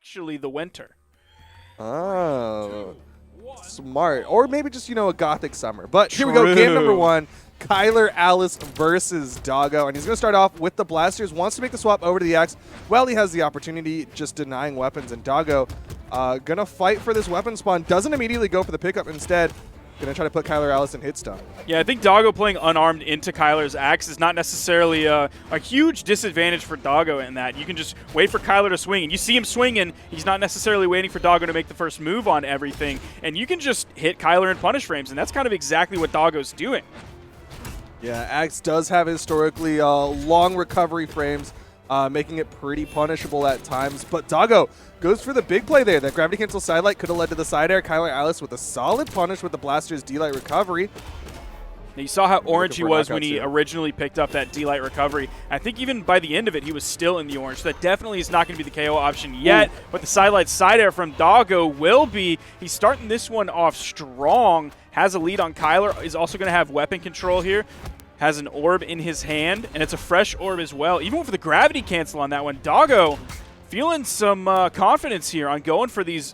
actually the winter. Oh, smart. Or maybe just, a Gothic summer. But here we go, game number 1. Kyler Alice versus Doggo. And he's going to start off with the blasters. Wants to make the swap over to the axe. Well, he has the opportunity, just denying weapons. And Doggo going to fight for this weapon spawn. Doesn't immediately go for the pickup. Instead, going to try to put Kyler Alice in hit stun. Yeah, I think Doggo playing unarmed into Kyler's axe is not necessarily a huge disadvantage for Doggo in that. You can just wait for Kyler to swing, and you see him swinging. He's not necessarily waiting for Doggo to make the first move on everything, and you can just hit Kyler in punish frames, and that's kind of exactly what Doggo's doing. Yeah, axe does have historically long recovery frames, making it pretty punishable at times. But Doggo goes for the big play there. That gravity cancel sidelight could have led to the side air. Kyler Alice with a solid punish with the blaster's D-Light recovery. Now you saw how orange he was when he originally picked up that D-Light recovery. I think even by the end of it, he was still in the orange. So that definitely is not going to be the KO option yet. But the sidelight side air from Doggo will be. He's starting this one off strong. Has a lead on Kyler. Is also going to have weapon control here. Has an orb in his hand, and it's a fresh orb as well. Even with the gravity cancel on that one, Doggo feeling some confidence here on going for these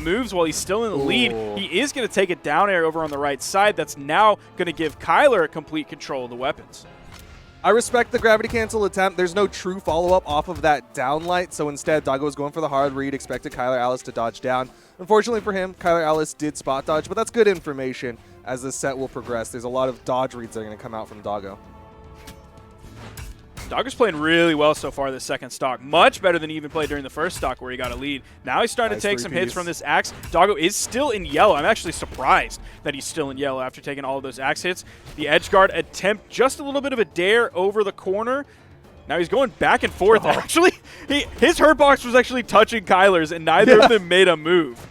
moves while he's still in the lead. He is going to take a down air over on the right side. That's now going to give Kyler complete control of the weapons. I respect the gravity cancel attempt. There's no true follow-up off of that downlight, so instead Doggo was going for the hard read, expected Kyler Alice to dodge down. Unfortunately for him, Kyler Alice did spot dodge, but that's good information as this set will progress. There's a lot of dodge reads that are going to come out from Doggo. Doggo's playing really well so far this second stock. Much better than he even played during the first stock where he got a lead. Now he's starting to take some hits from this axe. Doggo is still in yellow. I'm actually surprised that he's still in yellow after taking all of those axe hits. The edge guard attempt just a little bit of a dare over the corner. Now he's going back and forth. Actually, his hurt box was actually touching Kyler's, and neither of them made a move.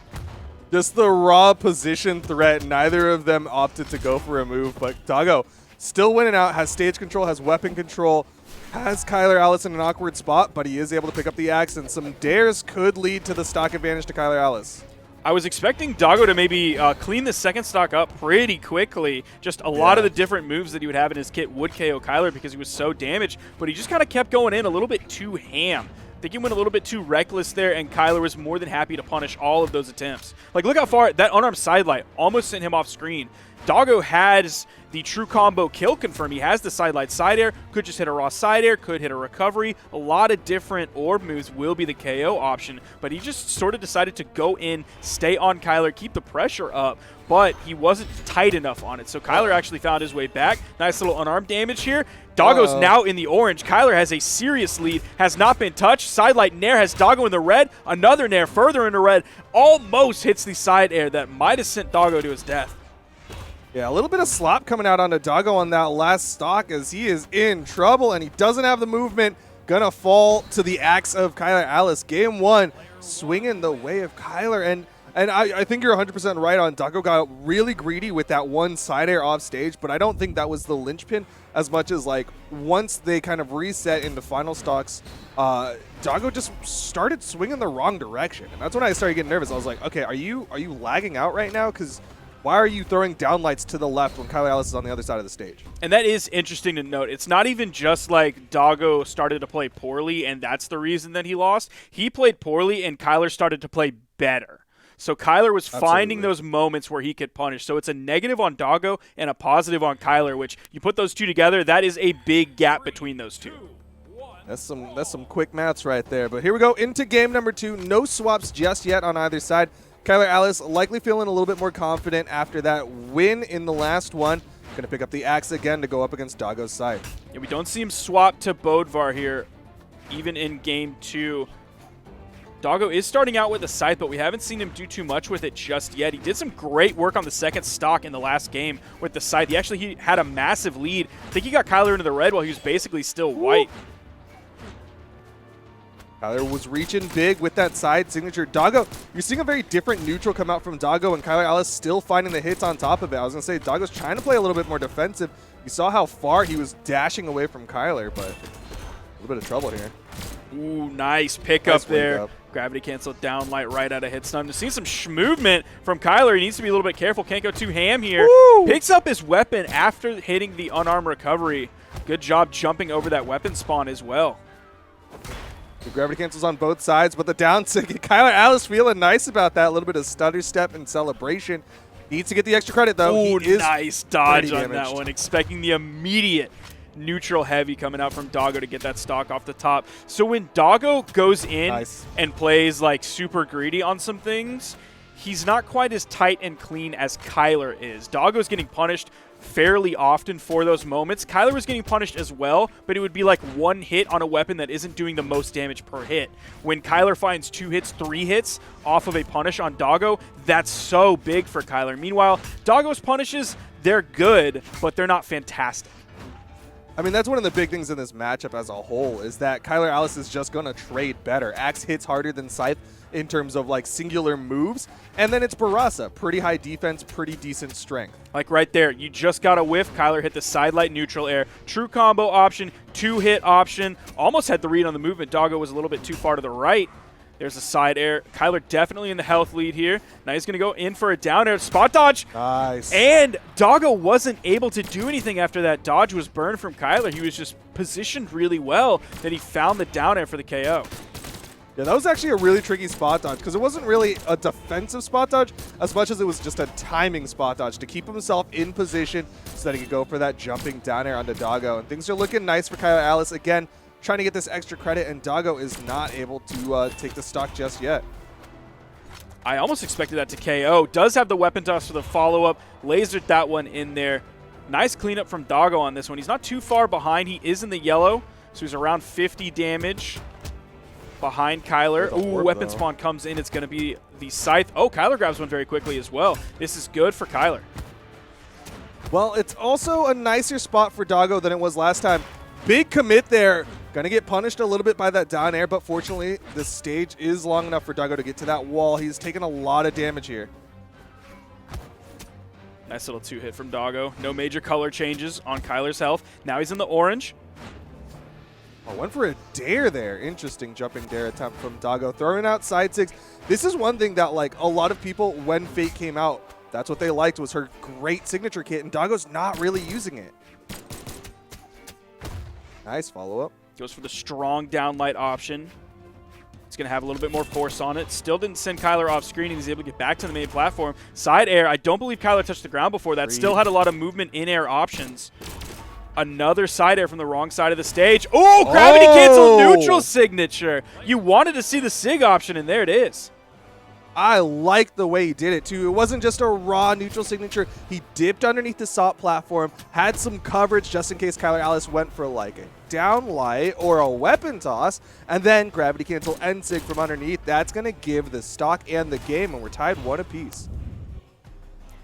Just the raw position threat. Neither of them opted to go for a move, but Doggo still winning out, has stage control, has weapon control, has Kyler Alice in an awkward spot, but he is able to pick up the axe, and some dares could lead to the stock advantage to Kyler Alice. I was expecting Doggo to maybe clean the second stock up pretty quickly. Just a lot of the different moves that he would have in his kit would KO Kyler because he was so damaged, but he just kind of kept going in a little bit too ham. I think he went a little bit too reckless there, and Kyler was more than happy to punish all of those attempts. Like, look how far that unarmed sidelight almost sent him off screen. Doggo has the true combo kill confirm. He has the sidelight side air, could just hit a raw side air, could hit a recovery. A lot of different orb moves will be the KO option, but he just sort of decided to go in, stay on Kyler, keep the pressure up, but he wasn't tight enough on it. So Kyler actually found his way back. Nice little unarmed damage here. Doggo's now in the orange. Kyler has a serious lead, has not been touched. Sidelight Nair has Doggo in the red. Another Nair further into red. Almost hits the side air that might have sent Doggo to his death. Yeah, a little bit of slop coming out onto Doggo on that last stock as he is in trouble, and he doesn't have the movement. Gonna fall to the axe of Kyler Alice. Game 1, swinging the way of Kyler, and I think you're 100% right on. Doggo got really greedy with that one side air off stage, but I don't think that was the linchpin as much as, like, once they kind of reset into final stocks, Doggo just started swinging the wrong direction, and that's when I started getting nervous. I was like, okay, are you lagging out right now? Because why are you throwing downlights to the left when Kyler Alice is on the other side of the stage? And that is interesting to note. It's not even just like Doggo started to play poorly and that's the reason that he lost. He played poorly and Kyler started to play better. So Kyler was finding those moments where he could punish. So it's a negative on Doggo and a positive on Kyler, which you put those two together, that is a big gap between those two. That's some quick maths right there. But here we go into game number 2. No swaps just yet on either side. Kyler Alice likely feeling a little bit more confident after that win in the last one. Going to pick up the axe again to go up against Doggo's side. Yeah, we don't see him swap to Bodvar here, even in game 2. Doggo is starting out with a scythe, but we haven't seen him do too much with it just yet. He did some great work on the second stock in the last game with the scythe. He had a massive lead. I think he got Kyler into the red while he was basically still white. Kyler was reaching big with that side signature. Doggo, you're seeing a very different neutral come out from Doggo, and Kyler Alice still finding the hits on top of it. I was going to say, Doggo's trying to play a little bit more defensive. You saw how far he was dashing away from Kyler, but a little bit of trouble here. Ooh, nice pickup there. Gravity cancel down light right out of hit stun. To see some movement from Kyler, he needs to be a little bit careful. Can't go too ham here. Woo! Picks up his weapon after hitting the unarmed recovery. Good job jumping over that weapon spawn as well. The gravity cancels on both sides, but the down sig, Kyler Alice feeling nice about that. A little bit of stutter step and celebration. Needs to get the extra credit, though. Ooh, He is nice dodge on damaged. that one. Expecting the immediate neutral heavy coming out from Doggo to get that stock off the top. So when Doggo goes in and plays like super greedy on some things, he's not quite as tight and clean as Kyler is. Doggo's getting punished fairly often for those moments. Kyler was getting punished as well, but it would be like one hit on a weapon that isn't doing the most damage per hit. When Kyler finds 2 hits, 3 hits off of a punish on Doggo, that's so big for Kyler. Meanwhile, Doggo's punishes, they're good, but they're not fantastic. I mean, that's one of the big things in this matchup as a whole is that Kyler Alice is just going to trade better. Axe hits harder than Scythe in terms of like singular moves. And then it's Barasa. Pretty high defense, pretty decent strength. Like right there, you just got a whiff. Kyler hit the side light neutral air. True combo option, 2-hit option. Almost had the read on the movement. Doggo was a little bit too far to the right. There's a side air. Kyler definitely in the health lead here. Now he's going to go in for a down air. Spot dodge. Nice. And Doggo wasn't able to do anything after that dodge was burned from Kyler. He was just positioned really well that he found the down air for the KO. Yeah, that was actually a really tricky spot dodge because it wasn't really a defensive spot dodge as much as it was just a timing spot dodge to keep himself in position so that he could go for that jumping down air onto Doggo. And things are looking nice for Kyler Alice. Again, trying to get this extra credit, and Doggo is not able to take the stock just yet. I almost expected that to KO. Does have the weapon toss for the follow-up. Lasered that one in there. Nice cleanup from Doggo on this one. He's not too far behind. He is in the yellow, so he's around 50 damage behind Kyler. Ooh, weapon spawn comes in. It's going to be the Scythe. Oh, Kyler grabs one very quickly as well. This is good for Kyler. Well, it's also a nicer spot for Doggo than it was last time. Big commit there. Going to get punished a little bit by that down air, but fortunately, the stage is long enough for Doggo to get to that wall. He's taken a lot of damage here. Nice little 2-hit from Doggo. No major color changes on Kyler's health. Now he's in the orange. Oh, went for a dare there. Interesting jumping dare attempt from Doggo. Throwing out side six. This is one thing that like a lot of people, when Fate came out, that's what they liked was her great signature kit, and Doggo's not really using it. Nice follow-up. Goes for the strong downlight option. It's going to have a little bit more force on it. Still didn't send Kyler off screen, and he's able to get back to the main platform. Side air. I don't believe Kyler touched the ground before that. Still had a lot of movement in air options. Another side air from the wrong side of the stage. Oh, gravity cancel neutral signature. You wanted to see the SIG option, and there it is. I like the way he did it, too. It wasn't just a raw neutral signature. He dipped underneath the SOP platform, had some coverage just in case Kyler Alice went for like a down light or a weapon toss, and then gravity cancel and SIG from underneath. That's going to give the stock and the game, and we're tied 1 apiece.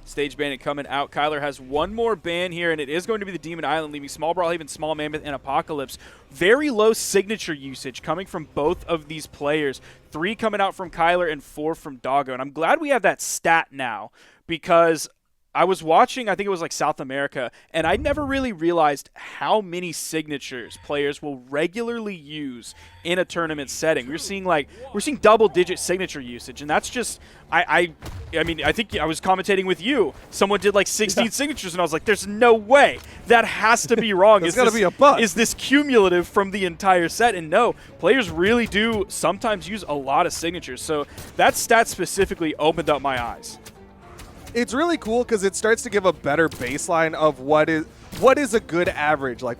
Stage Bandit coming out. Kyler has one more ban here, and it is going to be the Demon Island, leaving Small Brawlhaven, Small Mammoth, and Apocalypse. Very low signature usage coming from both of these players. 3 coming out from Kyler and 4 from Doggo. And I'm glad we have that stat now because I was watching, I think it was like South America, and I never really realized how many signatures players will regularly use in a tournament setting. We're seeing double-digit signature usage, and that's just I mean, I think I was commentating with you. Someone did like 16 signatures, and I was like, "There's no way that has to be wrong." There's got to be a bug. Is this cumulative from the entire set? And no, players really do sometimes use a lot of signatures. So that stat specifically opened up my eyes. It's really cool because it starts to give a better baseline of what is a good average. Like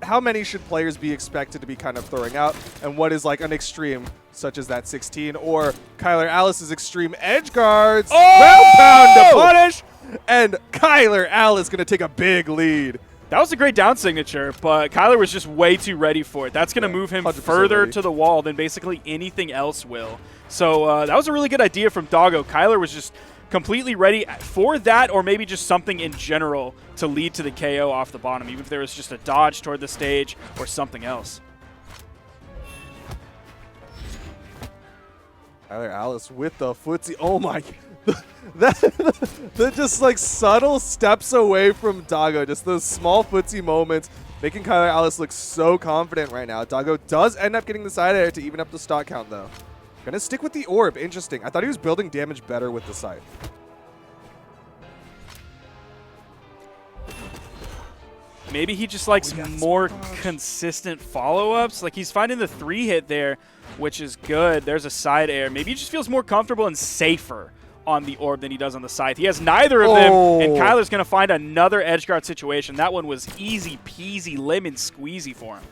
how many should players be expected to be kind of throwing out, and what is like an extreme such as that 16 or Kyler Alice's extreme edge guards. Well pound to punish, and Kyler Alice going to take a big lead. That was a great down signature, but Kyler was just way too ready for it. That's going to move him further ready to the wall than basically anything else will. So that was a really good idea from Doggo. Kyler was just completely ready for that, or maybe just something in general to lead to the KO off the bottom, even if there was just a dodge toward the stage or something else. Kyler Alice with the footsie. Oh my, that just like subtle steps away from Doggo. Just those small footsie moments making Kyler Alice look so confident right now. Doggo does end up getting the side air to even up the stock count though. Gonna stick with the orb. Interesting. I thought he was building damage better with the scythe. Maybe he just likes more consistent follow-ups. Like, he's finding the 3-hit there, which is good. There's a side air. Maybe he just feels more comfortable and safer on the orb than he does on the scythe. He has neither of them, and Kyler's going to find another edgeguard situation. That one was easy peasy lemon squeezy for him.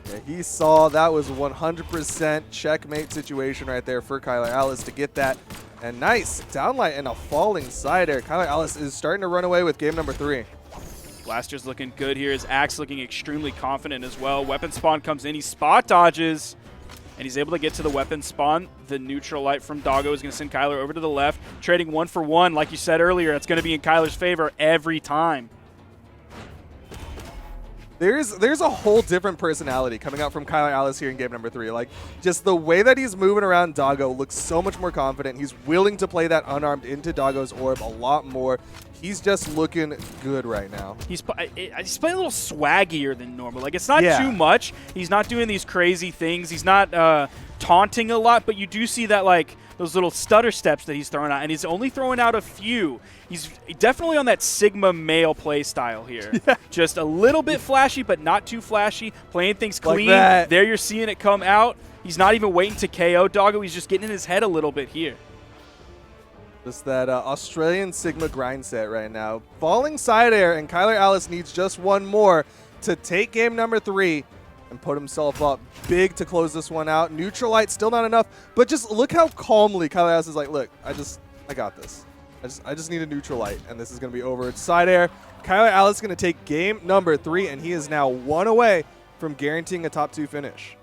Yeah, he saw that was 100% checkmate situation right there for Kyler Alice to get that. And nice downlight and a falling side air. Kyler Alice is starting to run away with game number 3. Blaster's looking good here. His Axe looking extremely confident as well. Weapon spawn comes in. He spot dodges, and he's able to get to the weapon spawn. The neutral light from Doggo is going to send Kyler over to the left. Trading 1 for 1, like you said earlier, it's going to be in Kyler's favor every time. There's a whole different personality coming out from Kyler Alice here in game number 3. Like, just the way that he's moving around Doggo looks so much more confident. He's willing to play that unarmed into Doggo's orb a lot more. He's just looking good right now. He's playing a little swaggier than normal. Like, it's not too much. He's not doing these crazy things. He's not taunting a lot, but you do see that, like, those little stutter steps that he's throwing out, and he's only throwing out a few. He's definitely on that Sigma male play style here. Yeah. Just a little bit flashy, but not too flashy. Playing things clean. Like there you're seeing it come out. He's not even waiting to KO Doggo. He's just getting in his head a little bit here. Just that Australian Sigma grind set right now. Falling side air, and Kyler Alice needs just one more to take game number 3 and put himself up big to close this one out. Neutral light still not enough, but just look how calmly Kyler Alice is like, look, I got this. I just need a neutral light, and this is going to be over. It's side air. Kyler Alice is going to take game number 3, and he is now 1 away from guaranteeing a top 2 finish.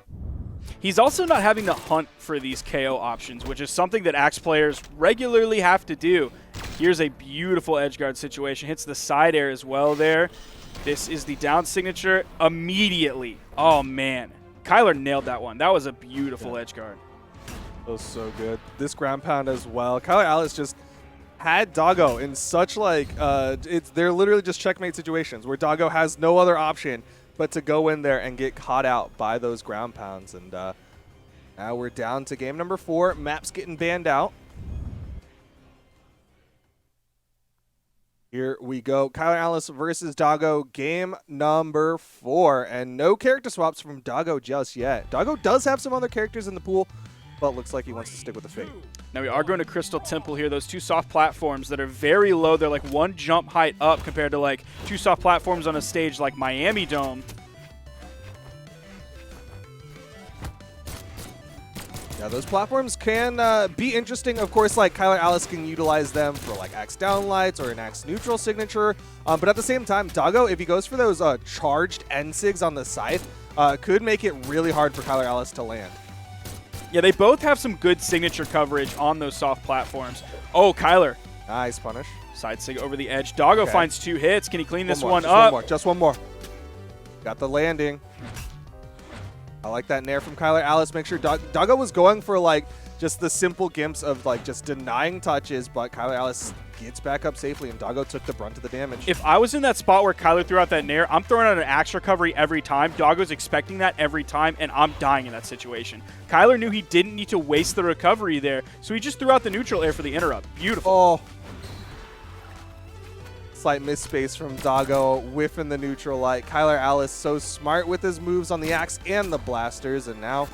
He's also not having to hunt for these KO options, which is something that Axe players regularly have to do. Here's a beautiful edgeguard situation. Hits the side air as well there. This is the down signature immediately. Oh, man. Kyler nailed that one. That was a beautiful edgeguard. That was so good. This ground pound as well. Kyler Alice just had Doggo in such like, they're literally just checkmate situations where Doggo has no other option but to go in there and get caught out by those ground pounds. And now we're down to game number 4. Map's getting banned out. Here we go. Kyler Alice versus Doggo, game number 4. And no character swaps from Doggo just yet. Doggo does have some other characters in the pool, but looks like he wants to stick with the Fate. Now we are going to Crystal Temple here. Those 2 soft platforms that are very low. They're like 1 jump height up compared to like 2 soft platforms on a stage like Miami Dome. Yeah, those platforms can be interesting. Of course, like Kyler Alice can utilize them for like axe downlights or an axe neutral signature. But at the same time, Doggo, if he goes for those charged N-sigs on the scythe, could make it really hard for Kyler Alice to land. Yeah, they both have some good signature coverage on those soft platforms. Oh, Kyler. Nice punish. Side sig over the edge. Doggo finds 2 hits. Can he clean this one up? Just one more. Got the landing. I like that nair from Kyler Alice. Make sure Doggo was going for like just the simple gimps of like just denying touches, but Kyler Alice gets back up safely, and Doggo took the brunt of the damage. If I was in that spot where Kyler threw out that nair, I'm throwing out an axe recovery every time. Doggo's expecting that every time, and I'm dying in that situation. Kyler knew he didn't need to waste the recovery there, so he just threw out the neutral air for the interrupt. Beautiful. Oh. Slight misspace from Doggo, whiffing the neutral light. Kyler Alice so smart with his moves on the axe and the blasters, and now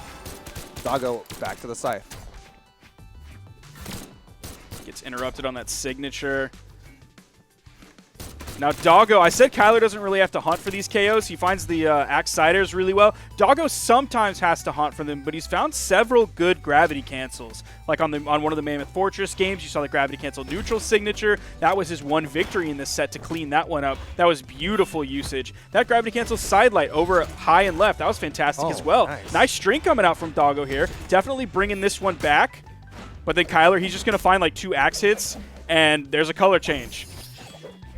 Doggo back to the scythe. Gets interrupted on that signature. Now, Doggo, I said Kyler doesn't really have to hunt for these KOs. He finds the axe siders really well. Doggo sometimes has to hunt for them, but he's found several good gravity cancels. Like on one of the Mammoth Fortress games, you saw the gravity cancel neutral signature. That was his 1 victory in this set to clean that one up. That was beautiful usage. That gravity cancel side light over high and left, that was fantastic as well. Nice string coming out from Doggo here. Definitely bringing this one back. But then Kyler, he's just going to find like 2 axe hits, and there's a color change.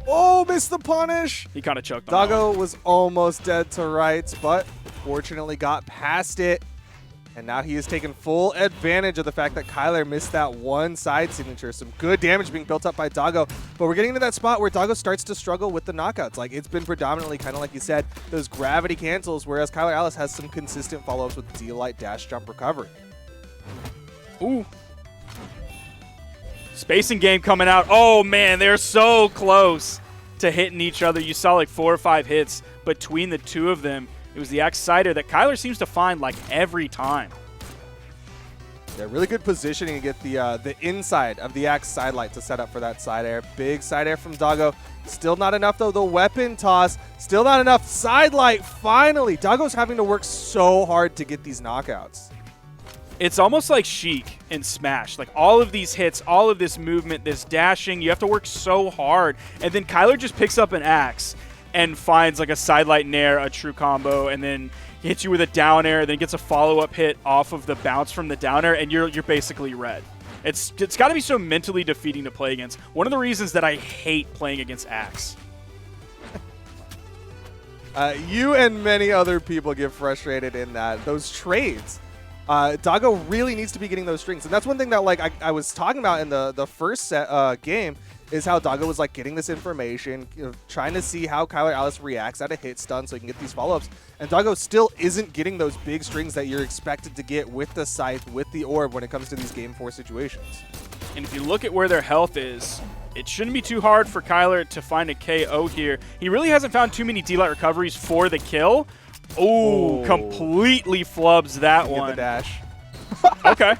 Oh, missed the punish. He kind of choked on Doggo was almost dead to rights, but fortunately got past it. And now he is taking full advantage of the fact that Kyler missed that 1 side signature. Some good damage being built up by Doggo. But we're getting into that spot where Doggo starts to struggle with the knockouts. Like, it's been predominantly, kind of like you said, those gravity cancels, whereas Kyler Alice has some consistent follow-ups with D-Light, dash, jump, recovery. Ooh. Spacing game coming out. Oh, man, they're so close to hitting each other. You saw like 4 or 5 hits between the two of them. It was the Axe Sider that Kyler seems to find like every time. Yeah, really good positioning to get the inside of the Axe side light to set up for that side air. Big side air from Doggo. Still not enough, though. The weapon toss. Still not enough. Side light, finally. Doggo's having to work so hard to get these knockouts. It's almost like Sheik in Smash. Like all of these hits, all of this movement, this dashing, you have to work so hard. And then Kyler just picks up an Axe and finds like a side light nair, a true combo, and then hits you with a down air, then gets a follow-up hit off of the bounce from the down air, and you're basically red. It's got to be so mentally defeating to play against. One of the reasons that I hate playing against Axe. You and many other people get frustrated in that. Those trades. Doggo really needs to be getting those strings. And that's one thing that like I was talking about in the first game is how Doggo was like getting this information, trying to see how Kyler Alice reacts at a hit stun so he can get these follow-ups. And Doggo still isn't getting those big strings that you're expected to get with the Scythe, with the Orb when it comes to these Game 4 situations. And if you look at where their health is, it shouldn't be too hard for Kyler to find a KO here. He really hasn't found too many D-Light recoveries for the kill. Oh, completely flubs that one. Get the dash. Okay.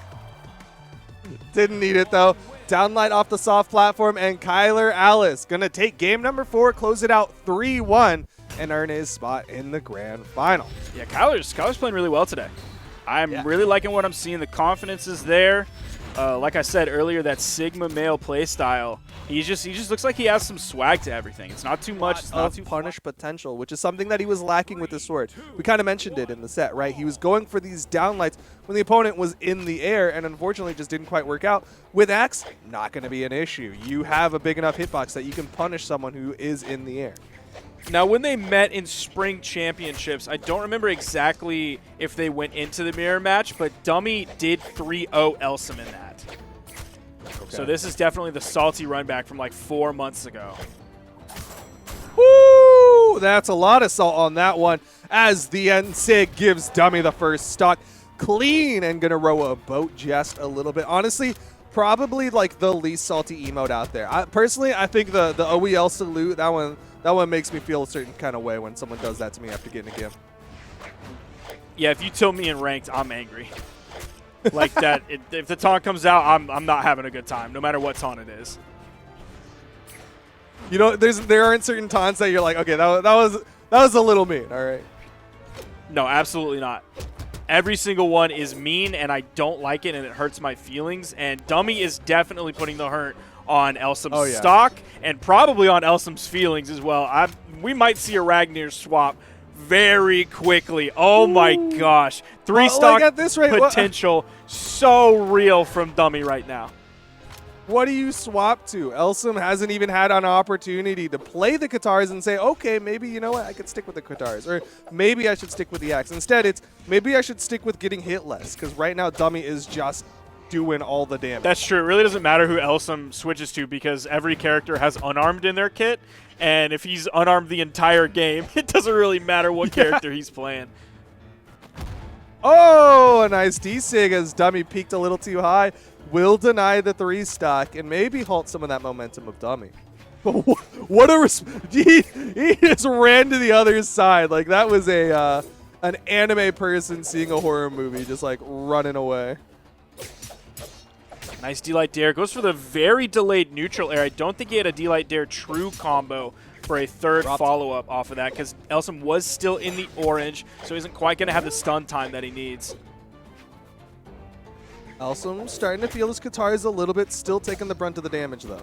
Didn't need it, though. Downlight off the soft platform, and Kyler Alice going to take game number 4, close it out 3-1, and earn his spot in the grand final. Yeah, Kyler's playing really well today. I'm really liking what I'm seeing. The confidence is there. Like I said earlier, that Sigma male play style, he just looks like he has some swag to everything. It's not too much. It's not too punish potential, which is something that he was lacking with the sword. We kind of mentioned it in the set, right? He was going for these downlights when the opponent was in the air, and unfortunately just didn't quite work out. With Axe, not going to be an issue. You have a big enough hitbox that you can punish someone who is in the air. Now, when they met in Spring Championships, I don't remember exactly if they went into the mirror match, but Dummy did 3-0 Elsem in that. Okay. So this is definitely the salty run back from like 4 months ago. Woo! That's a lot of salt on that one, as the NSIG gives Dummy the first stock. Clean, and going to row a boat just a little bit. Honestly, probably like the least salty emote out there. Personally, I think the OEL salute, that one makes me feel a certain kind of way when someone does that to me after getting a game. Yeah, if you tilt me in ranked, I'm angry. Like that, if the taunt comes out, I'm not having a good time, no matter what taunt it is. You know, there aren't certain taunts that you're like, okay, that was a little mean, all right. No, absolutely not. Every single one is mean, and I don't like it, and it hurts my feelings. And Dummy is definitely putting the hurt on Elsem's stock, and probably on Elsem's feelings as well. We might see a Ragnar swap very quickly. Oh my gosh. 3-stock at this rate, potential so real from Dummy right now. What do you swap to? Elsem hasn't even had an opportunity to play the Katars and say, okay, maybe, you know what, I could stick with the Katars. Or maybe I should stick with the Axe. Instead, it's maybe I should stick with getting hit less, because right now Dummy is just doing all the damage. That's true. It really doesn't matter who Elsem switches to, because every character has unarmed in their kit, and if he's unarmed the entire game, it doesn't really matter what character he's playing. Oh, a nice D-Sig as Dummy peaked a little too high. Will deny the 3-stock and maybe halt some of that momentum of Dummy. What a he just ran to the other side. Like that was an anime person seeing a horror movie, just like running away. Nice D-Light Dare. Goes for the very delayed neutral air. I don't think he had a D-Light Dare true combo for a third follow-up off of that, because Elsem was still in the orange, so he isn't quite going to have the stun time that he needs. Elsem starting to feel his Katars a little bit, still taking the brunt of the damage, though.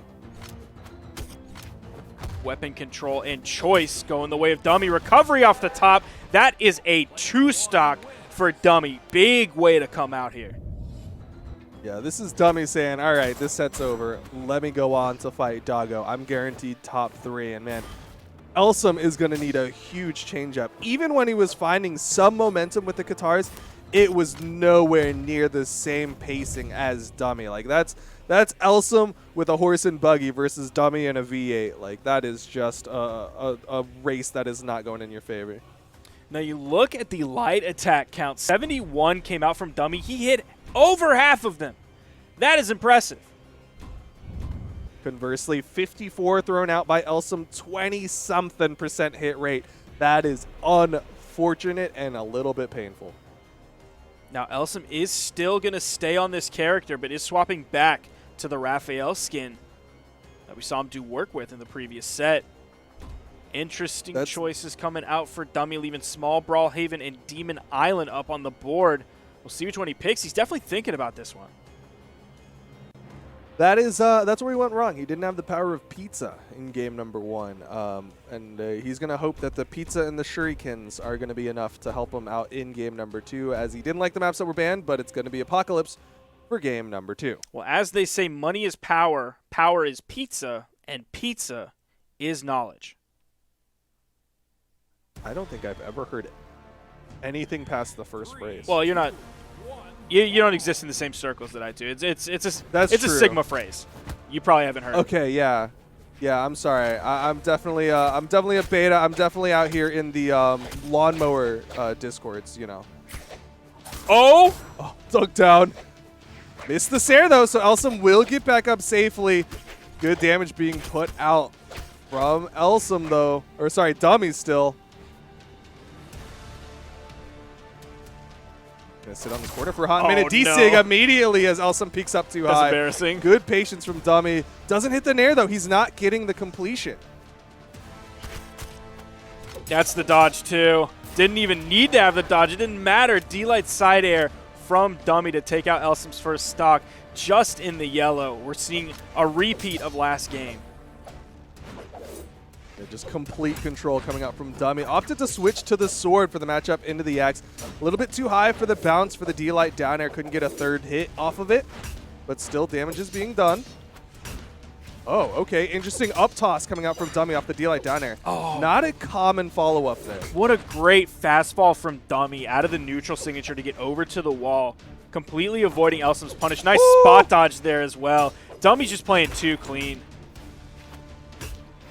Weapon control and choice going the way of Dummy. Recovery off the top. That is a 2-stock for Dummy. Big way to come out here. Yeah, this is Dummy saying, all right, this set's over. Let me go on to fight Doggo. I'm guaranteed top 3. And, man, Elsem is going to need a huge change-up. Even when he was finding some momentum with the Katars, it was nowhere near the same pacing as Dummy. Like, that's Elsem with a horse and buggy versus Dummy and a V8. Like, that is just a race that is not going in your favor. Now, you look at the light attack count. 71 came out from Dummy. He hit over half of them. That is impressive. Conversely, 54 thrown out by Elsum, 20-something% hit rate. That is unfortunate and a little bit painful. Now, Elsum is still going to stay on this character, but is swapping back to the Raphael skin that we saw him do work with in the previous set. Interesting choices coming out for Dummy, leaving Small Brawlhaven and Demon Island up on the board. We'll see which one he picks. He's definitely thinking about this one. That's where he went wrong. He didn't have the power of pizza in game number 1. And he's going to hope that the pizza and the shurikens are going to be enough to help him out in game number 2, as he didn't like the maps that were banned, but it's going to be Apocalypse for game number 2. Well, as they say, money is power, power is pizza, and pizza is knowledge. I don't think I've ever heard anything past the first phrase. Well, you're not. You don't exist in the same circles that I do. It's a Sigma phrase. You probably haven't heard. Okay, yeah. I'm sorry. I'm definitely a beta. I'm definitely out here in the lawnmower discords. You know. Oh, dug down. Missed the Sair though, so Elsum will get back up safely. Good damage being put out from Elsum though, or sorry, Dummy still. Gonna sit on the corner for a hot minute. D-Sig immediately as Elsum peeks up too high. That's embarrassing. Good patience from Dummy. Doesn't hit the Nair though. He's not getting the completion. That's the dodge too. Didn't even need to have the dodge. It didn't matter. D-Light side air from Dummy to take out Elsum's first stock just in the yellow. We're seeing a repeat of last game. Just complete control coming out from Dummy. Opted to switch to the sword for the matchup into the axe. A little bit too high for the bounce for the D-Light down air. Couldn't get a third hit off of it, but still damage is being done. Oh, okay. Interesting up toss coming out from Dummy off the D-Light down air. Oh. Not a common follow-up there. What a great fastball from Dummy out of the neutral signature to get over to the wall, completely avoiding Elsum's punish. Nice spot dodge there as well. Dummy's just playing too clean.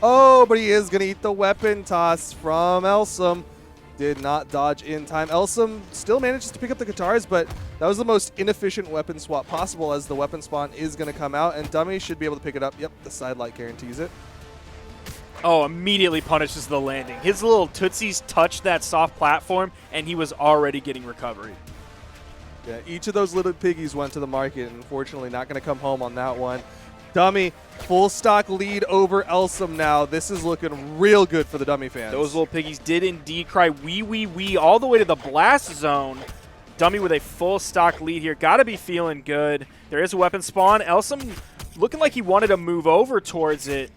Oh, but he is going to eat the weapon toss from Elsum. Did not dodge in time. Elsum still manages to pick up the guitars, but that was the most inefficient weapon swap possible, as the weapon spawn is going to come out, and Dummy should be able to pick it up. Yep, the side light guarantees it. Oh, immediately punishes the landing. His little tootsies touched that soft platform, and he was already getting recovery. Yeah, each of those little piggies went to the market, and unfortunately not going to come home on that one. Dummy, full stock lead over Elsum now. This is looking real good for the Dummy fans. Those little piggies did indeed cry wee, wee, wee all the way to the blast zone. Dummy with a full stock lead here. Got to be feeling good. There is a weapon spawn. Elsum looking like he wanted to move over towards it.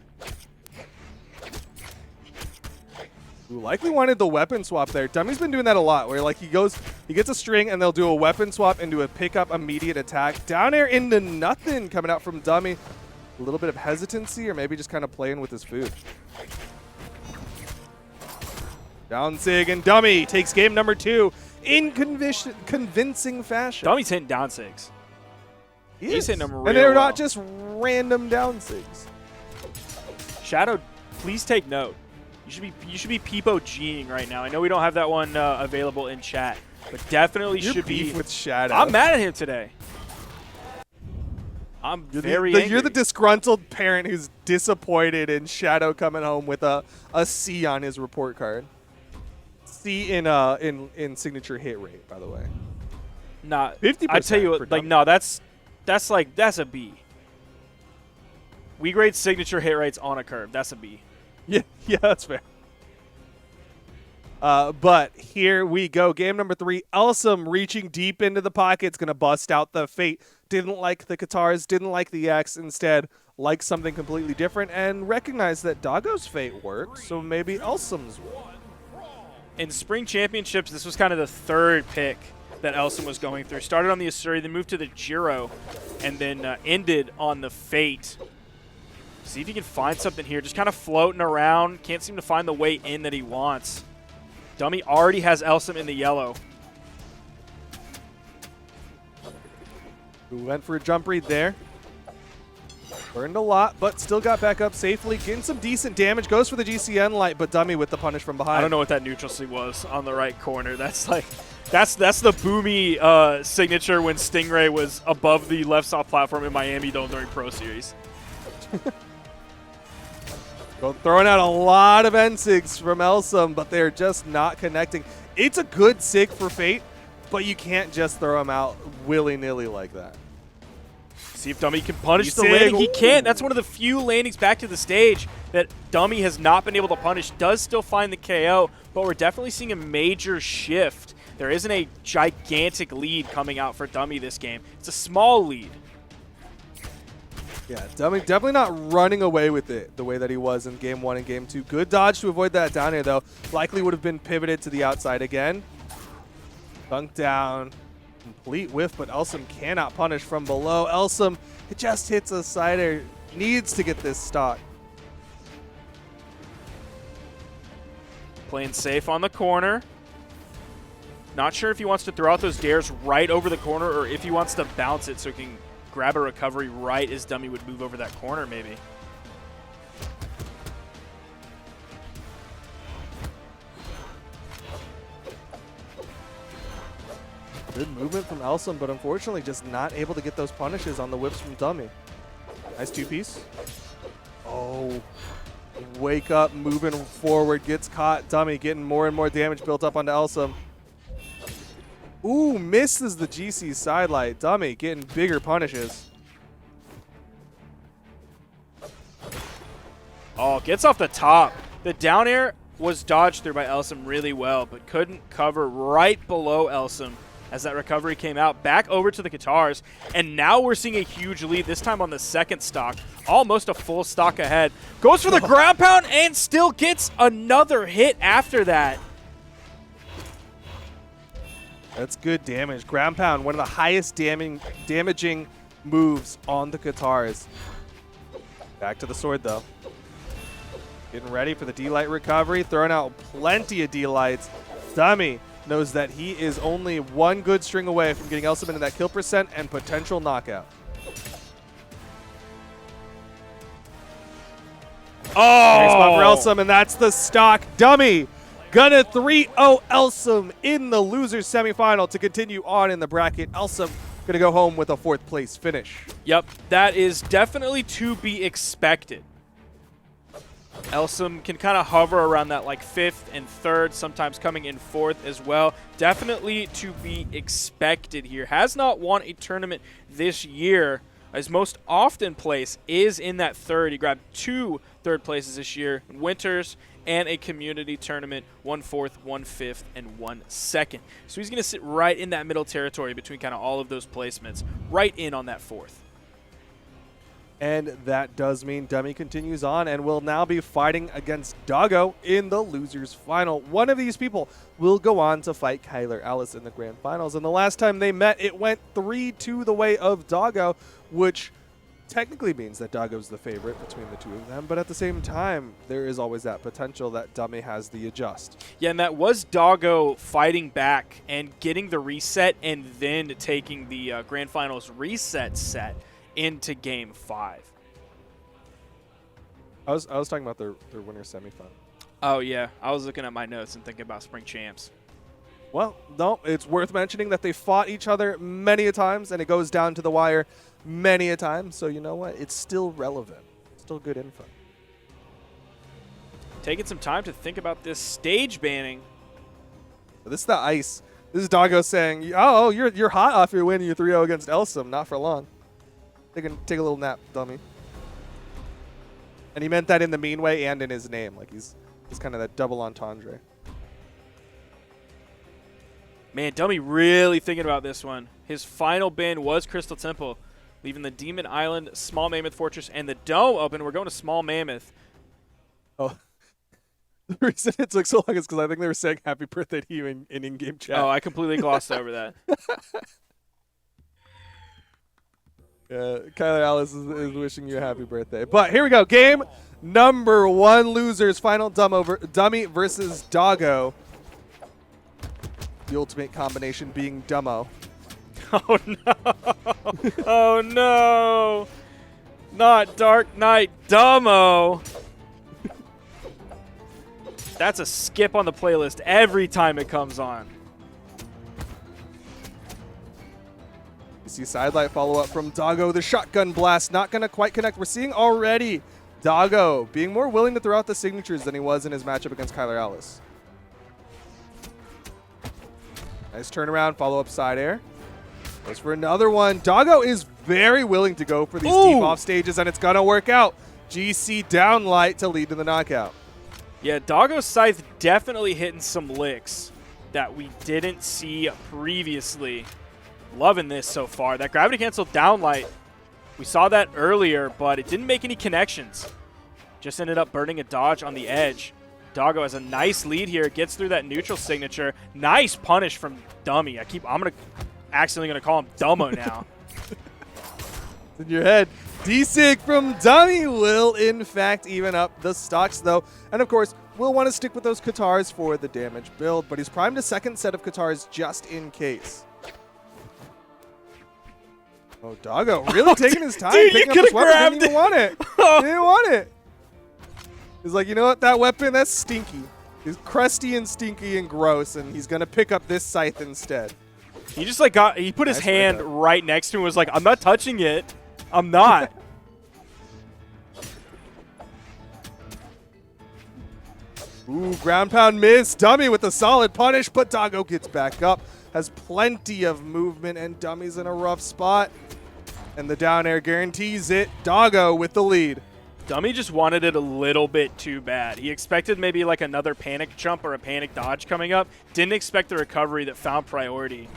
Who likely wanted the weapon swap there. Dummy's been doing that a lot, where like he gets a string and they'll do a weapon swap into a pickup immediate attack. Down air into nothing coming out from Dummy. A little bit of hesitancy, or maybe just kind of playing with his food. Down Sig, and Dummy takes game number 2 in convincing fashion. Dummy's hitting down sigs. He's hitting them real and they're well. not just random down sigs. Shadow, please take note. You should be Peepo G'ing right now. I know we don't have that one available in chat, but definitely should be. Beef with Shadow. I'm mad at him today. I'm very angry. You're the disgruntled parent who's disappointed in Shadow coming home with a C on his report card. C in signature hit rate, by the way. Nah, 50%. I tell you what, like no, that's a B. We grade signature hit rates on a curve. That's a B. Yeah, that's fair. But here we go. Game number 3. Elsum reaching deep into the pocket's going to bust out the Fate. Didn't like the guitars, didn't like the X. Instead, liked something completely different and recognized that Doggo's Fate worked, so maybe Elsum's will. In Spring Championships, this was kind of the third pick that Elsum was going through. Started on the Asuri, then moved to the Jiro, and then ended on the Fate. See if he can find something here. Just kind of floating around. Can't seem to find the way in that he wants. Dummy already has Elsum in the yellow. Who went for a jump read there. Burned a lot, but still got back up safely. Getting some decent damage. Goes for the GCN light, but Dummy with the punish from behind. I don't know what that neutral C was on the right corner. That's like, that's the Boomy signature when Stingray was above the left soft platform in Miami Dome during Pro Series. Throwing out a lot of N-Sigs from Elsum, but they're just not connecting. It's a good Sig for Fate, but you can't just throw them out willy-nilly like that. See if Dummy can punish the Sig. landing. He can't. Ooh. That's one of the few landings back to the stage that Dummy has not been able to punish. Does still find the KO, but we're definitely seeing a major shift. There isn't a gigantic lead coming out for Dummy this game. It's a small lead. Yeah, Dummy definitely not running away with it the way that he was in Game 1 and Game 2. Good dodge to avoid that down air, though. Likely would have been pivoted to the outside again. Dunk down. Complete whiff, but Elsum cannot punish from below. Elsum, it just hits a side air. Needs to get this stock. Playing safe on the corner. Not sure if he wants to throw out those dares right over the corner or if he wants to bounce it so he can grab a recovery right as Dummy would move over that corner maybe. Good movement from Elsum, but unfortunately just not able to get those punishes on the whips from Dummy. Nice two-piece. Oh, wake up, moving forward, gets caught. Dummy getting more and more damage built up onto Elsum. Ooh, misses the GC sidelight. Dummy getting bigger punishes. Oh, gets off the top. The down air was dodged through by Elsum really well, but couldn't cover right below Elsum as that recovery came out. Back over to the guitars, and now we're seeing a huge lead, this time on the second stock. Almost a full stock ahead. Goes for the ground pound and still gets another hit after that. That's good damage. Ground pound, one of the highest damaging moves on the guitars. Back to the sword, though. Getting ready for the D-Light recovery. Throwing out plenty of D-Lights. Dummy knows that he is only one good string away from getting Elsum into that kill percent and potential knockout. Oh! Nice spot for Elsum, and that's the stock. Dummy gonna 3-0 Elsum in the losers semifinal to continue on in the bracket. Elsum gonna go home with a 4th place finish. Yep, that is definitely to be expected. Elsum can kind of hover around that like 5th and 3rd, sometimes coming in 4th as well. Definitely to be expected here. Has not won a tournament this year. His most often place is in that 3rd. He grabbed 2 3rd places this year in Winters and a community tournament, 1 4th, 1 5th, and 1 2nd. So he's going to sit right in that middle territory between kind of all of those placements, right in on that 4th. And that does mean Dummy continues on and will now be fighting against Doggo in the losers final. One of these people will go on to fight Kyler Alice in the grand finals. And the last time they met, it went 3-2 the way of Doggo, which technically means that Doggo's the favorite between the two of them. But at the same time, there is always that potential that Dummy has the adjust. Yeah, and that was Doggo fighting back and getting the reset and then taking the grand finals reset set into Game 5. I was talking about their winner semifinal. Oh, yeah. I was looking at my notes and thinking about spring champs. Well, no, it's worth mentioning that they fought each other many a times, and it goes down to the wire many a time. So you know what? It's still relevant. Still good info. Taking some time to think about this stage banning. This is the ice. This is Doggo saying, oh, you're hot off your win, you 3-0 against Elsum. Not for long. Take a little nap, Dummy. And he meant that in the mean way and in his name. Like he's kind of that double entendre. Man, Dummy really thinking about this one. His final ban was Crystal Temple, leaving the Demon Island, Small Mammoth Fortress, and the Dome open. We're going to Small Mammoth. Oh, the reason it took so long is because I think they were saying happy birthday to you in in-game chat. Oh, I completely glossed over that. Kyler Alice is wishing you a happy birthday. But here we go. Game number 1, losers. Final Dummy versus Doggo. The ultimate combination being Dummo. Oh, no. Oh, no. Not Dark Knight Dummo. That's a skip on the playlist every time it comes on. see sidelight follow-up from Doggo. The shotgun blast not going to quite connect. We're seeing already Doggo being more willing to throw out the signatures than he was in his matchup against Kyler Alice. Nice turnaround, follow-up side air. Goes for another one. Doggo is very willing to go for these deep off stages, and it's going to work out. GC down light to lead to the knockout. Yeah, Doggo's Scythe definitely hitting some licks that we didn't see previously. Loving this so far. That gravity cancel downlight, we saw that earlier, but it didn't make any connections. Just ended up burning a dodge on the edge. Doggo has a nice lead here. Gets through that neutral signature. Nice punish from Dummy. I'm accidentally gonna call him Dummo now. It's in your head. D-Sig from Dummy will, in fact, even up the stocks, though. And, of course, we'll want to stick with those Katars for the damage build, but he's primed a second set of Katars just in case. Oh, Doggo really taking his time. Dude, picking up his weapon. Didn't even want it. He didn't want it. He's like, you know what? That weapon, that's stinky. He's crusty and stinky and gross, and he's going to pick up this scythe instead. He just he put his hand right next to him and was like, I'm not touching it. I'm not. Ooh, ground pound miss. Dummy with a solid punish, but Doggo gets back up. Has plenty of movement, and Dummy's in a rough spot. And the down air guarantees it. Doggo with the lead. Dummy just wanted it a little bit too bad. He expected maybe like another panic jump or a panic dodge coming up. Didn't expect the recovery that found priority.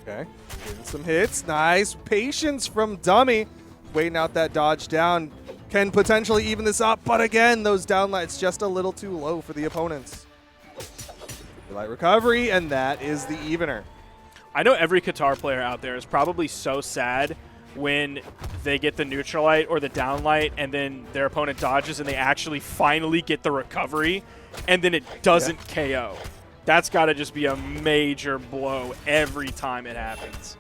Okay, getting some hits. Nice patience from Dummy. Waiting out that dodge down. Can potentially even this up, but again, those downlights just a little too low for the opponents. Light recovery, and that is the evener. I know every Qatar player out there is probably so sad when they get the neutral light or the downlight and then their opponent dodges and they actually finally get the recovery and then it doesn't KO. That's got to just be a major blow every time it happens.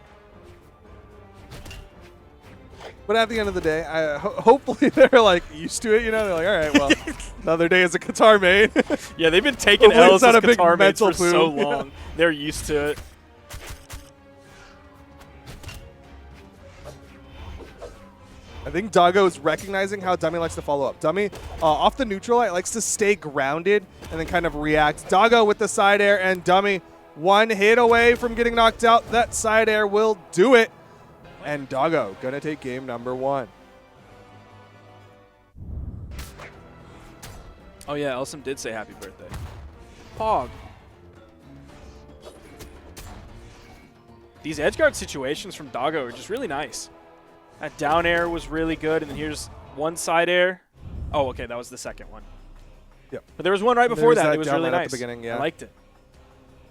But at the end of the day, hopefully they're like used to it, you know? They're like, all right, well, another day as a Qatar main. Yeah, they've been taking L's as Qatar mates for poo. so long. They're used to it. I think Doggo is recognizing how Dummy likes to follow up. Dummy, off the neutral light, likes to stay grounded and then kind of react. Doggo with the side air, and Dummy one hit away from getting knocked out. That side air will do it. And Doggo going to take game number 1. Oh, yeah, Elsem did say happy birthday. Pog. These edge guard situations from Doggo are just really nice. That down air was really good, and then here's one side air. Oh, okay, that was the second one. Yep. But there was one right before that. It was really nice. At the beginning, yeah. I liked it.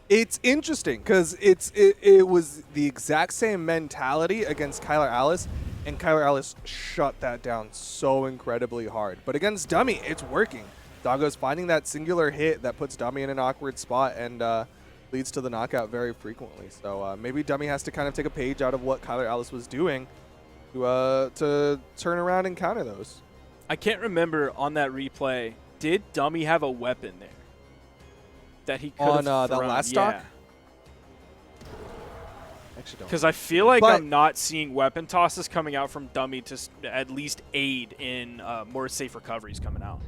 It's interesting because it was the exact same mentality against Kyler Alice, and Kyler Alice shut that down so incredibly hard. But against Dummy, it's working. Doggo's finding that singular hit that puts Dummy in an awkward spot and leads to the knockout very frequently. So maybe Dummy has to kind of take a page out of what Kyler Alice was doing to turn around and counter those. I can't remember on that replay, did Dummy have a weapon there that he could have on thrown? the last stock? Because I feel like I'm not seeing weapon tosses coming out from Dummy to at least aid in more safe recoveries coming out.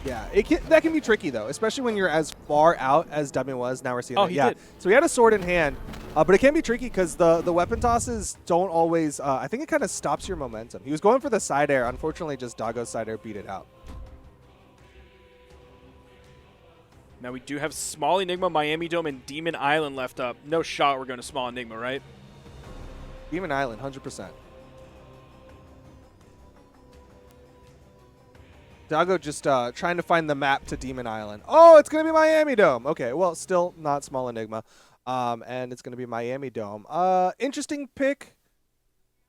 Yeah, that can be tricky, though, especially when you're as far out as Dummy was. Now we're seeing that. He did. So he had a sword in hand, but it can be tricky because the weapon tosses don't always I think it kind of stops your momentum. He was going for the side air. Unfortunately, just Doggo's side air beat it out. Now we do have Small Enigma, Miami Dome, and Demon Island left up. No shot we're going to Small Enigma, right? Demon Island, 100%. Doggo just trying to find the map to Demon Island. Oh, it's going to be Miami Dome. Okay, well, still not Small Enigma. And it's going to be Miami Dome. Interesting pick.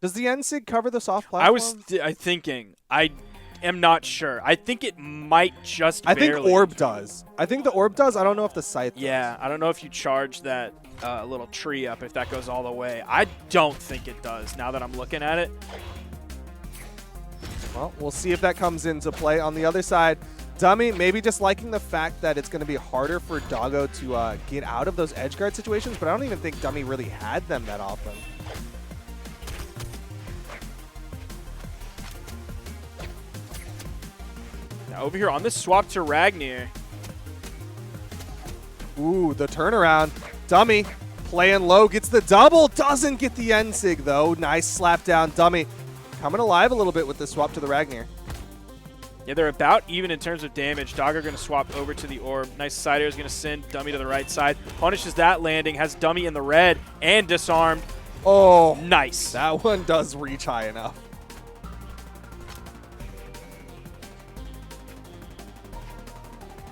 Does the NSIG cover the soft platform? I was thinking. I am not sure. I think it might just barely. I think Orb does. I think the Orb does. I don't know if the Scythe does. Yeah, I don't know if you charge that little tree up, if that goes all the way. I don't think it does, now that I'm looking at it. Well, we'll see if that comes into play. On the other side, Dummy maybe just liking the fact that it's going to be harder for Doggo to get out of those edge guard situations, but I don't even think Dummy really had them that often. Now over here on this swap to Ragnir. Ooh, the turnaround. Dummy playing low, gets the double, doesn't get the end sig though. Nice slap down. Dummy coming alive a little bit with the swap to the Ragnir. Yeah, they're about even in terms of damage. Doggo going to swap over to the orb. Nice side air is going to send Dummy to the right side. Punishes that landing, has Dummy in the red and disarmed. Oh, nice. That one does reach high enough.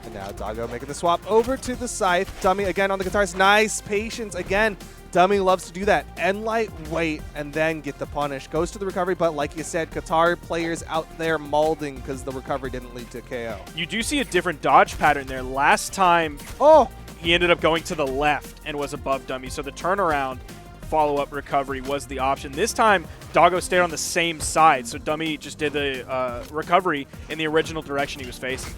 And now Doggo making the swap over to the scythe. Dummy again on the guitars. Nice patience again. Dummy loves to do that. End light, wait, and then get the punish. Goes to the recovery, but like you said, Qatar players out there mauling because the recovery didn't lead to KO. You do see a different dodge pattern there. Last time, he ended up going to the left and was above Dummy. So the turnaround follow-up recovery was the option. This time, Doggo stayed on the same side. So Dummy just did the recovery in the original direction he was facing.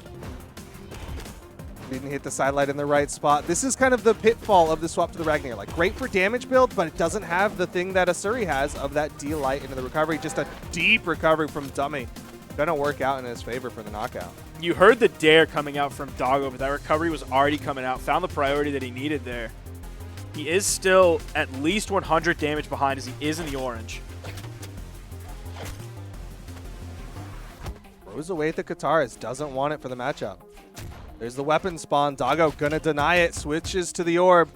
Didn't hit the sidelight in the right spot. This is kind of the pitfall of the swap to the Ragnir. Like, great for damage build, but it doesn't have the thing that Asuri has of that D-light into the recovery. Just a deep recovery from Dummy. Gonna work out in his favor for the knockout. You heard the dare coming out from Doggo, but that recovery was already coming out. Found the priority that he needed there. He is still at least 100 damage behind as he is in the orange. Throws away at the Katars. Doesn't want it for the matchup. There's the weapon spawn. Doggo gonna deny it. Switches to the orb.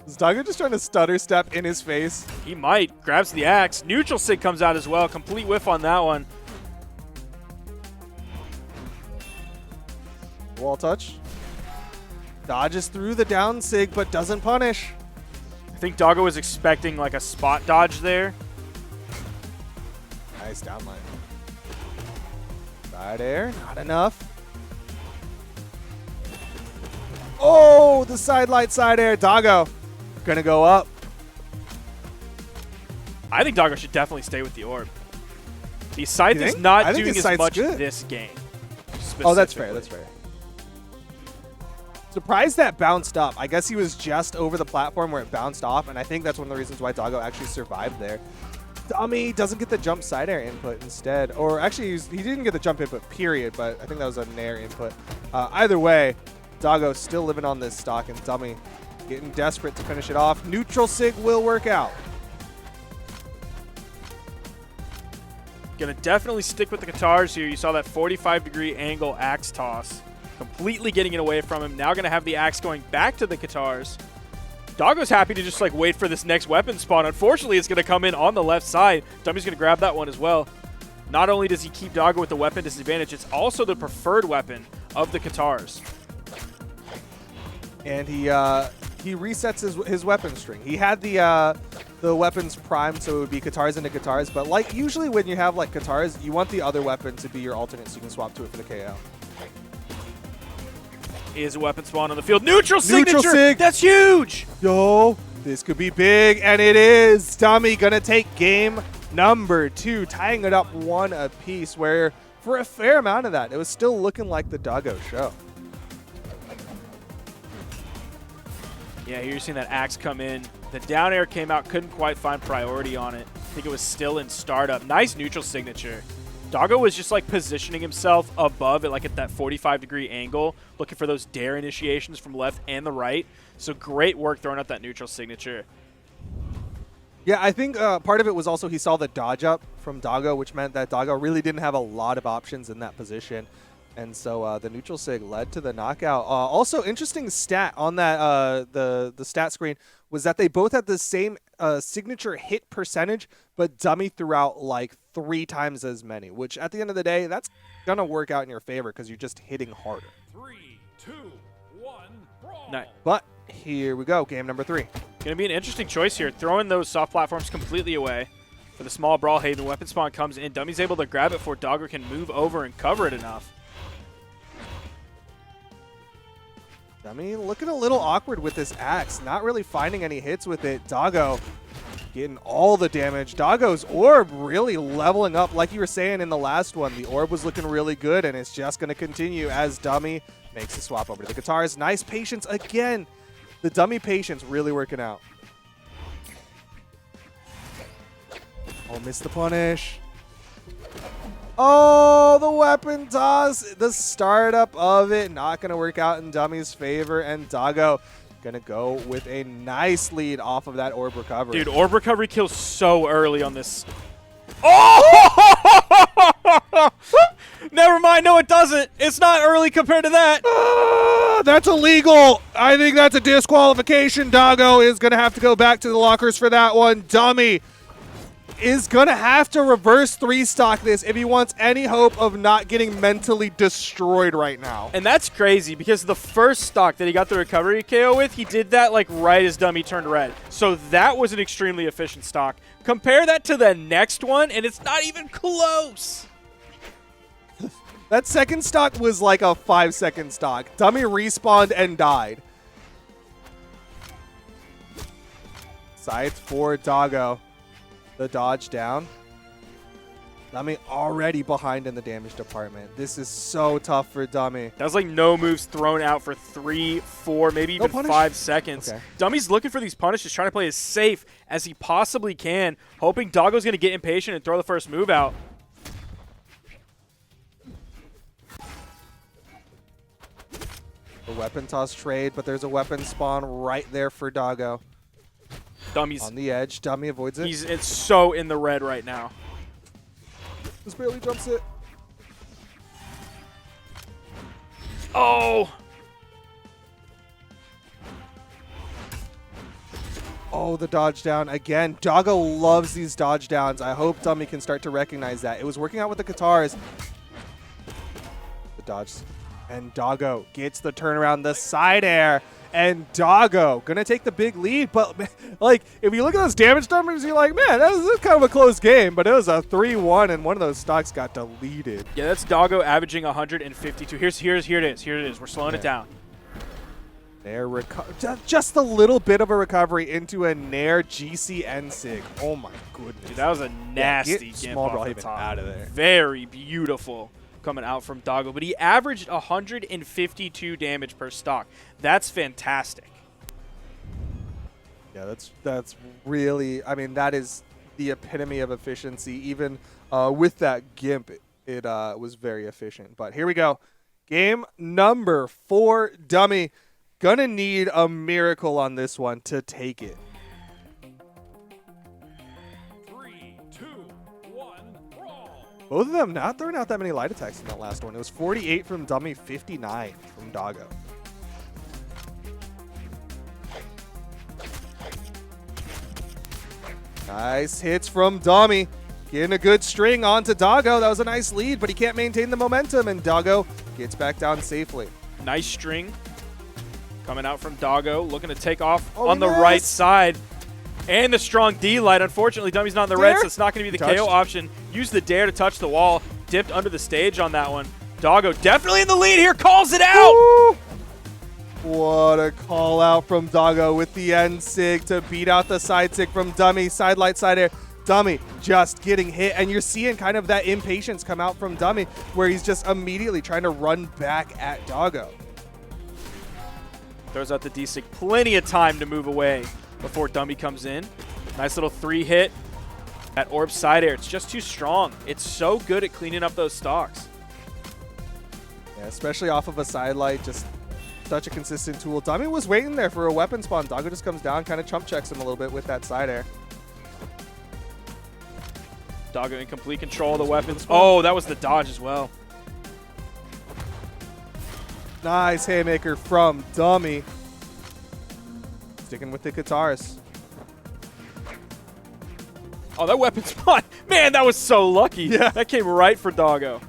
Is Doggo just trying to stutter step in his face? He might. Grabs the axe. Neutral sig comes out as well. Complete whiff on that one. Wall touch. Dodges through the down sig, but doesn't punish. I think Doggo was expecting like a spot dodge there. Nice downline. Side air, not enough. Oh, the sidelight side air. Doggo gonna go up. I think Doggo should definitely stay with the orb. The scythe is not doing as much this game. Oh, that's fair. That's fair. Surprised that bounced up. I guess he was just over the platform where it bounced off, and I think that's one of the reasons why Doggo actually survived there. Dummy doesn't get the jump side air input instead. Or actually, he didn't get the jump input, period, but I think that was a nair input. Either way, Doggo still living on this stock, and Dummy getting desperate to finish it off. Neutral sig will work out. Gonna definitely stick with the Katars here. You saw that 45-degree angle axe toss. Completely getting it away from him. Now gonna have the axe going back to the Katars. Doggo's happy to just like wait for this next weapon spawn. Unfortunately, it's going to come in on the left side. Dummy's going to grab that one as well. Not only does he keep Doggo with the weapon disadvantage, it's also the preferred weapon of the Katars. And he resets his weapon string. He had the weapons primed, so it would be Katars into Katars. But like usually when you have like Katars, you want the other weapon to be your alternate so you can swap to it for the KO. Is a weapon spawn on the field. Neutral signature! Sig. That's huge! Yo, this could be big, and it is. Dummy gonna take game number 2, tying it up 1 apiece, where for a fair amount of that, it was still looking like the Doggo show. Yeah, here you're seeing that axe come in. The down air came out, couldn't quite find priority on it. I think it was still in startup. Nice neutral signature. Doggo was just like positioning himself above it, like at that 45-degree angle, looking for those dare initiations from left and the right. So great work throwing out that neutral signature. Yeah, I think part of it was also he saw the dodge up from Doggo, which meant that Doggo really didn't have a lot of options in that position. And so the neutral sig led to the knockout. Also, interesting stat on that the stat screen was that they both had the same signature hit percentage, but Dummy threw out like 3 times as many, which at the end of the day, that's going to work out in your favor because you're just hitting harder. 3, 2, 1, brawl. Nice. But here we go, game number 3. Going to be an interesting choice here, throwing those soft platforms completely away. For the small Brawlhalla, the weapon spawn comes in. Dummy's able to grab it before Doggo can move over and cover it enough. Dummy looking a little awkward with this axe, not really finding any hits with it. Doggo getting all the damage. Doggo's orb really leveling up. Like you were saying in the last one, the orb was looking really good, and it's just going to continue as Dummy makes the swap over to the guitars. Nice patience again. The Dummy patience really working out. Oh, missed the punish. Oh, the weapon toss. The startup of it not going to work out in Dummy's favor, and Doggo gonna go with a nice lead off of that orb recovery. Dude, orb recovery kills so early on this. Oh! Never mind. No, it doesn't. It's not early compared to that. That's illegal. I think that's a disqualification. Doggo is gonna have to go back to the lockers for that one. Dummy is gonna have to reverse 3-stock this if he wants any hope of not getting mentally destroyed right now. And that's crazy because the first stock that he got the recovery KO with, he did that like right as Dummy turned red. So that was an extremely efficient stock. Compare that to the next one, and it's not even close. That second stock was like a 5-second stock. Dummy respawned and died. Sides for Doggo. The dodge down. Dummy already behind in the damage department. This is so tough for Dummy. That was like no moves thrown out for 3, 4, maybe even 5 seconds. Okay. Dummy's looking for these punishes, trying to play as safe as he possibly can, hoping Doggo's going to get impatient and throw the first move out. The weapon toss trade, but there's a weapon spawn right there for Doggo. Dummy's on the edge. Dummy avoids it. It's so in the red right now. Just barely jumps it. Oh! Oh, the dodge down again. Doggo loves these dodge downs. I hope Dummy can start to recognize that. It was working out with the guitars. The dodge. And Doggo gets the turnaround, the side air. And Doggo gonna take the big lead, but like if you look at those damage numbers, you're like, man, this is kind of a close game. But it was a 3-1, and one of those stocks got deleted. Yeah, that's Doggo averaging 152. Here it is. We're slowing it down. Nair just a little bit of a recovery into a Nair GCN sig. Oh my goodness, dude, that was a nasty gimp off the top. Out of there. Very beautiful coming out from Doggo, but he averaged 152 damage per stock. That's fantastic. Yeah, that's really, I mean, that is the epitome of efficiency. Even with that gimp, it was very efficient. But here we go. Game number 4, Dummy. Gonna need a miracle on this one to take it. 3, 2, 1, brawl. Both of them not throwing out that many light attacks in that last one. It was 48 from Dummy, 59 from Doggo. Nice hits from Dummy. Getting a good string onto Doggo. That was a nice lead, but he can't maintain the momentum, and Doggo gets back down safely. Nice string coming out from Doggo, looking to take off on the right side. And the strong D light. Unfortunately, Dummy's not in the red, so it's not going to be the KO option. Use the dare to touch the wall. Dipped under the stage on that one. Doggo definitely in the lead here. Calls it out. Woo! What a call out from Doggo with the end sig to beat out the side sig from Dummy. Side light, side air. Dummy just getting hit. And you're seeing kind of that impatience come out from Dummy where he's just immediately trying to run back at Doggo. Throws out the D-Sig. Plenty of time to move away before Dummy comes in. Nice little 3-hit. That orb side air, it's just too strong. It's so good at cleaning up those stocks. Yeah, especially off of a side light, just such a consistent tool. Dummy was waiting there for a weapon spawn. Doggo just comes down, kind of chump checks him a little bit with that side air. Doggo in complete control of the weapons. Oh, that was the dodge as well. Nice haymaker from Dummy. Sticking with the guitars. Oh, that weapon spawn. Man, that was so lucky. Yeah. That came right for Doggo.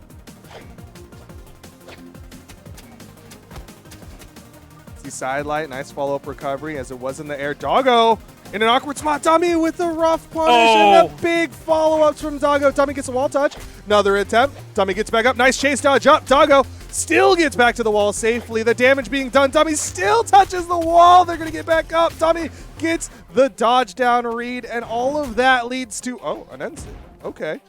See side light. Nice follow-up recovery as it was in the air. Doggo in an awkward spot. Dummy with the rough punish and a big follow-ups from Doggo. Dummy gets a wall touch. Another attempt. Dummy gets back up. Nice chase dodge up. Doggo still gets back to the wall safely. The damage being done. Dummy still touches the wall. They're going to get back up. Dummy gets the dodge down read, and all of that leads to, oh, an end state. Okay.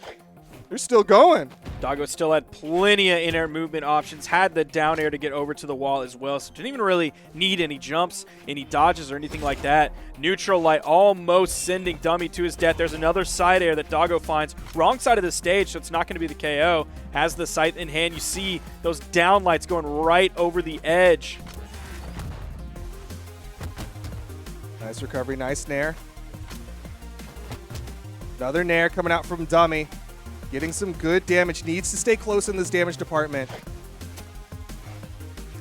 They're still going. Doggo still had plenty of in-air movement options, had the down air to get over to the wall as well, so didn't even really need any jumps, any dodges, or anything like that. Neutral light almost sending Dummy to his death. There's another side air that Doggo finds. Wrong side of the stage, so it's not going to be the KO. Has the sight in hand. You see those down lights going right over the edge. Nice recovery, nice nair. Another nair coming out from Dummy. Getting some good damage. Needs to stay close in this damage department.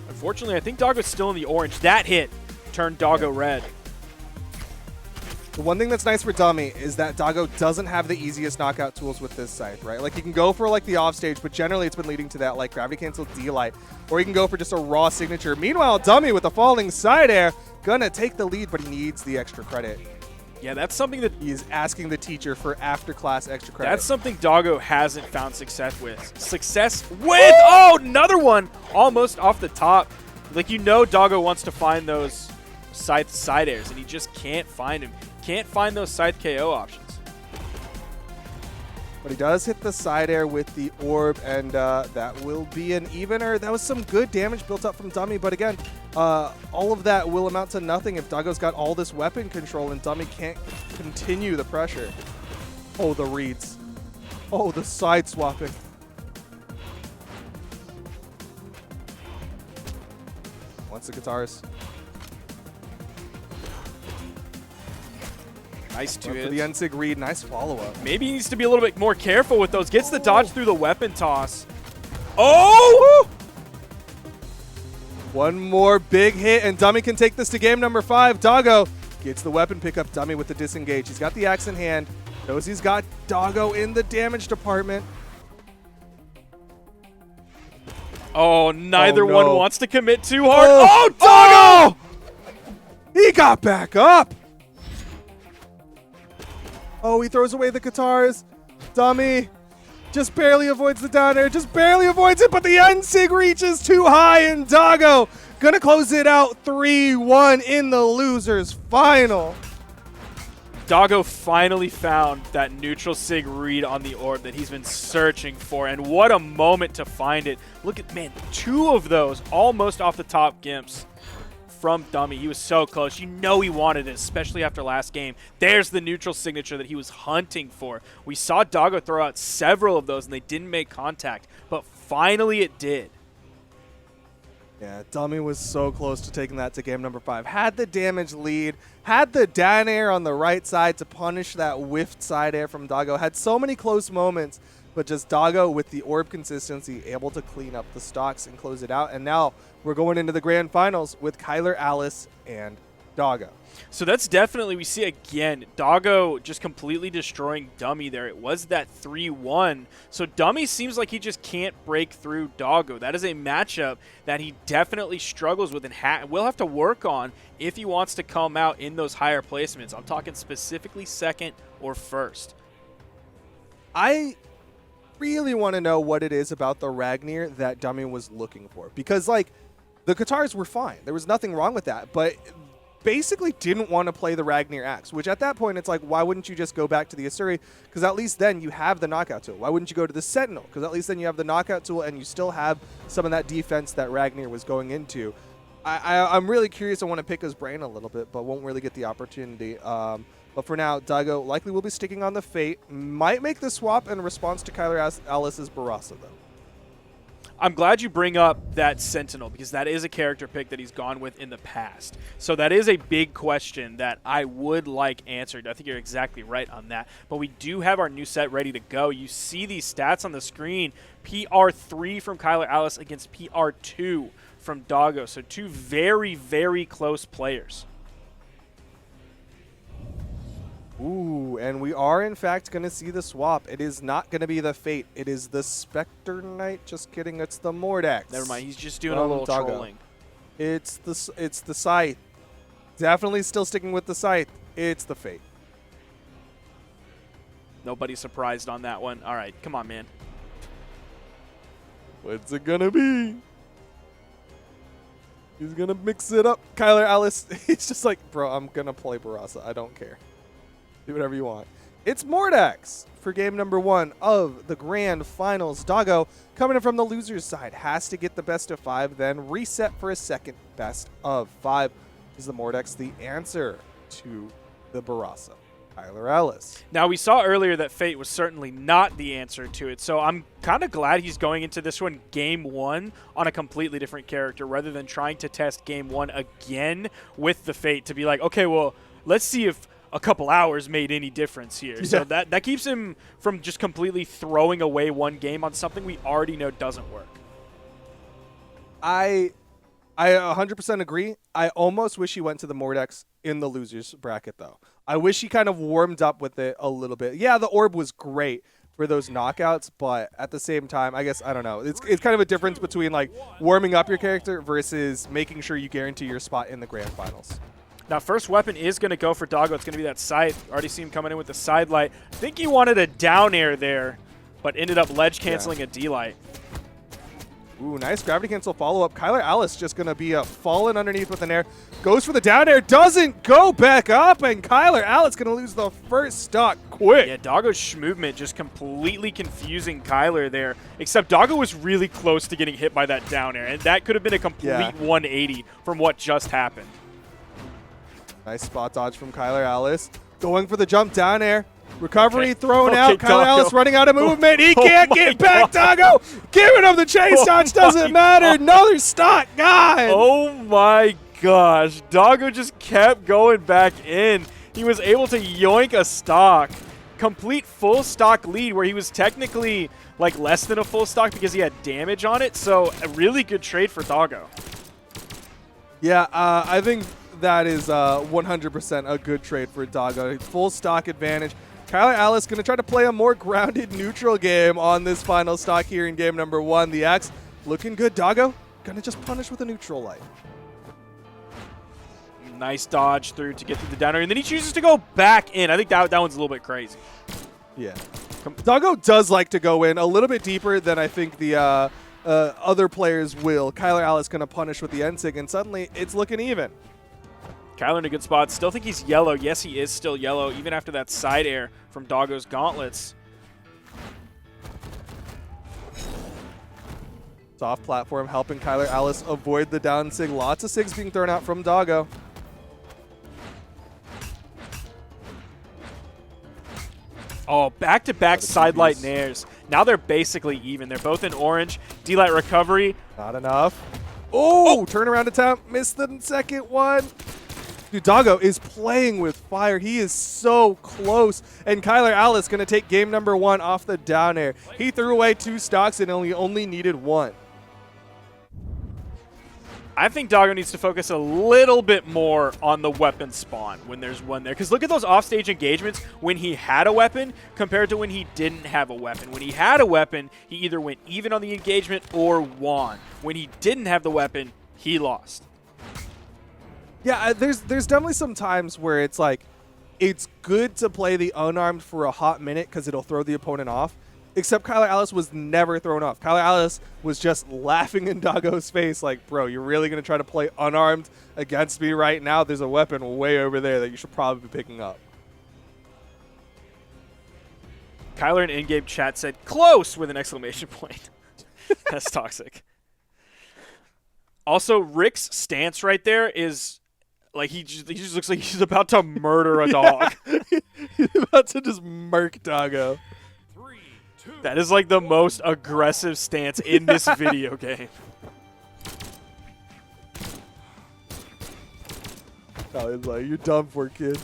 Unfortunately, I think Doggo's still in the orange. That hit turned Doggo red. The one thing that's nice for Dummy is that Doggo doesn't have the easiest knockout tools with this scythe, right? Like, he can go for, like, the offstage, but generally it's been leading to that, like, gravity cancel D-light, or he can go for just a raw signature. Meanwhile, Dummy with the falling side air, gonna take the lead, but he needs the extra credit. Yeah, that's something that he is asking the teacher for after-class extra credit. That's something Doggo hasn't found success with. Oh, another one almost off the top. Like, you know Doggo wants to find those scythe side airs, and he just can't find him. Can't find those scythe KO options. But he does hit the side air with the orb, and that will be an evener. That was some good damage built up from Dummy, but again, all of that will amount to nothing if Doggo's got all this weapon control and Dummy can't continue the pressure. Oh, the reads. Oh, the side swapping. Wants the guitars. Nice two for the NSIG read. Nice follow-up. Maybe he needs to be a little bit more careful with those. Gets the dodge through the weapon toss. Oh! One more big hit, and Dummy can take this to game number 5. Doggo gets the weapon pickup. Dummy with the disengage. He's got the axe in hand. Knows he's got Doggo in the damage department. Oh, neither no. one wants to commit too hard. Oh, Doggo! He got back up. Oh, he throws away the guitars. Dummy just barely avoids the down air, just barely avoids it, but the NSIG reaches too high, and Doggo gonna close it out 3-1 in the losers final. Doggo finally found that neutral sig read on the orb that he's been searching for, and what a moment to find it. Look at, man, 2 of those almost off the top gimps from Dummy. He was so close. You know he wanted it, especially after last game. There's the neutral signature that he was hunting for. We saw Doggo throw out several of those, and they didn't make contact, but finally it did. Yeah, Dummy was so close to taking that to game number 5. Had the damage lead, had the down air on the right side to punish that whiffed side air from Doggo. Had so many close moments, but just Doggo with the orb consistency able to clean up the stocks and close it out. And now we're going into the grand finals with Kyler, Alice, and Doggo. So that's definitely, we see again, Doggo just completely destroying Dummy there. It was that 3-1. So Dummy seems like he just can't break through Doggo. That is a matchup that he definitely struggles with and will have to work on if he wants to come out in those higher placements. I'm talking specifically second or first. I really want to know what it is about the Ragnir that Dummy was looking for. Because, like, the guitars were fine. There was nothing wrong with that. But basically didn't want to play the Ragnir axe, which at that point it's like, why wouldn't you just go back to the Asuri? Because at least then you have the knockout tool. Why wouldn't you go to the Sentinel? Because at least then you have the knockout tool and you still have some of that defense that Ragnir was going into. I'm really curious. I want to pick his brain a little bit, but won't really get the opportunity. But for now, Doggo likely will be sticking on the Fate. Might make the swap in response to Kyler Alice's Barasa, though. I'm glad you bring up that Sentinel, because that is a character pick that he's gone with in the past. So that is a big question that I would like answered. I think you're exactly right on that. But we do have our new set ready to go. You see these stats on the screen. PR3 from Kyler Alice against PR2 from Doggo. So 2 very, very close players. Ooh, and we are in fact going to see the swap. It is not going to be the Fate. It is the Spectre Knight. Just kidding. It's the Mordax. Never mind. He's just doing a little Doggo. trolling. It's the Scythe. Definitely still sticking with the Scythe. It's the Fate. Nobody's surprised on that one. All right. Come on, man. What's it going to be? He's going to mix it up. Kyler Alice, he's just like, bro, I'm going to play Barasa. I don't care. Do whatever you want. It's Mordax for game number 1 of the Grand Finals. Doggo, coming in from the loser's side, has to get the best of 5, then reset for a second best of 5. Is the Mordax the answer to the Barasa? Kyler Alice. Now, we saw earlier that Fate was certainly not the answer to it, so I'm kind of glad he's going into this one game 1 on a completely different character rather than trying to test game 1 again with the Fate to be like, okay, well, let's see if a couple hours made any difference here. So that keeps him from just completely throwing away one game on something we already know doesn't work. I 100% agree. I almost wish he went to the Mordax in the losers bracket, though. I wish he kind of warmed up with it a little bit. Yeah, the orb was great for those knockouts, but at the same time, I guess, I don't know. It's kind of a difference between like warming up your character versus making sure you guarantee your spot in the grand finals. Now, first weapon is going to go for Doggo. It's going to be that scythe. Already see him coming in with the side light. I think he wanted a down air there, but ended up ledge canceling a D-light. Ooh, nice gravity cancel follow-up. Kyler Alice just going to be falling underneath with an air. Goes for the down air. Doesn't go back up, and Kyler Alice going to lose the first stock quick. Yeah, Doggo's movement just completely confusing Kyler there, except Doggo was really close to getting hit by that down air, and that could have been a complete 180 from what just happened. Nice spot dodge from Kyler Alice. Going for the jump down air. Recovery thrown out. Kyler Alice running out of movement. He can't get back. Doggo giving him the chase dodge. Doesn't matter. Another stock gone. Oh my gosh. Doggo just kept going back in. He was able to yoink a stock. Complete full stock lead where he was technically like less than a full stock because he had damage on it. So a really good trade for Doggo. Yeah, I think that is 100% a good trade for Doggo. Full stock advantage. Kyler Alice going to try to play a more grounded neutral game on this final stock here in game number 1. The Axe looking good. Doggo going to just punish with a neutral light. Nice dodge through to get through the downer, and then he chooses to go back in. I think that one's a little bit crazy. Yeah. Doggo does like to go in a little bit deeper than I think the other players will. Kyler Alice going to punish with the NSIG, and suddenly it's looking even. Kyler in a good spot. Still think he's yellow. Yes, he is still yellow, even after that side air from Doggo's gauntlets. Soft platform helping Kyler Alice avoid the down sig. Lots of sigs being thrown out from Doggo. Oh, back-to-back side light nairs. Now they're basically even. They're both in orange. D-light recovery. Not enough. Oh, turnaround attempt. Missed the second one. Dude, Doggo is playing with fire. He is so close. And Kyler Alice going to take game number 1 off the down air. He threw away 2 stocks and only needed 1. I think Doggo needs to focus a little bit more on the weapon spawn when there's one there. Because look at those offstage engagements when he had a weapon compared to when he didn't have a weapon. When he had a weapon, he either went even on the engagement or won. When he didn't have the weapon, he lost. Yeah, there's definitely some times where it's like, it's good to play the unarmed for a hot minute because it'll throw the opponent off. Except Kyler Alice was never thrown off. Kyler Alice was just laughing in Doggo's face like, bro, you're really going to try to play unarmed against me right now? There's a weapon way over there that you should probably be picking up. Kyler in in-game chat said, close, with an exclamation point. That's toxic. Also, Rick's stance right there is... like, he just looks like he's about to murder a dog. He's about to just murk Doggo. 3, 2, That is like the most aggressive stance in this video game. Kyler's like, you're done for, kid.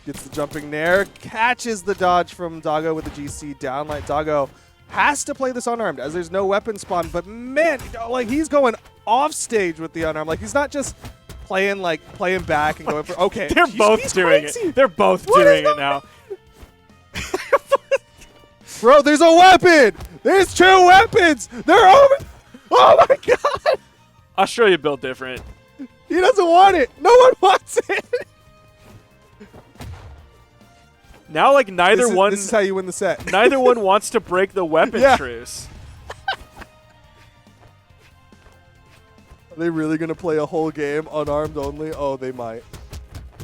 Gets the jumping nair. Catches the dodge from Doggo with the GC downlight. Doggo has to play this unarmed as there's no weapon spawn. But, man, like, he's going off stage with the unarmed. Like, he's not just... playing back and going for okay. They're both doing it. They're both doing it now. Bro, there's a weapon. There's 2 weapons. They're over. Oh my god. Australia built different. He doesn't want it. No one wants it. Now, like, neither one. This is how you win the set. Neither one wants to break the weapon truce. Are they really going to play a whole game unarmed only? Oh, they might.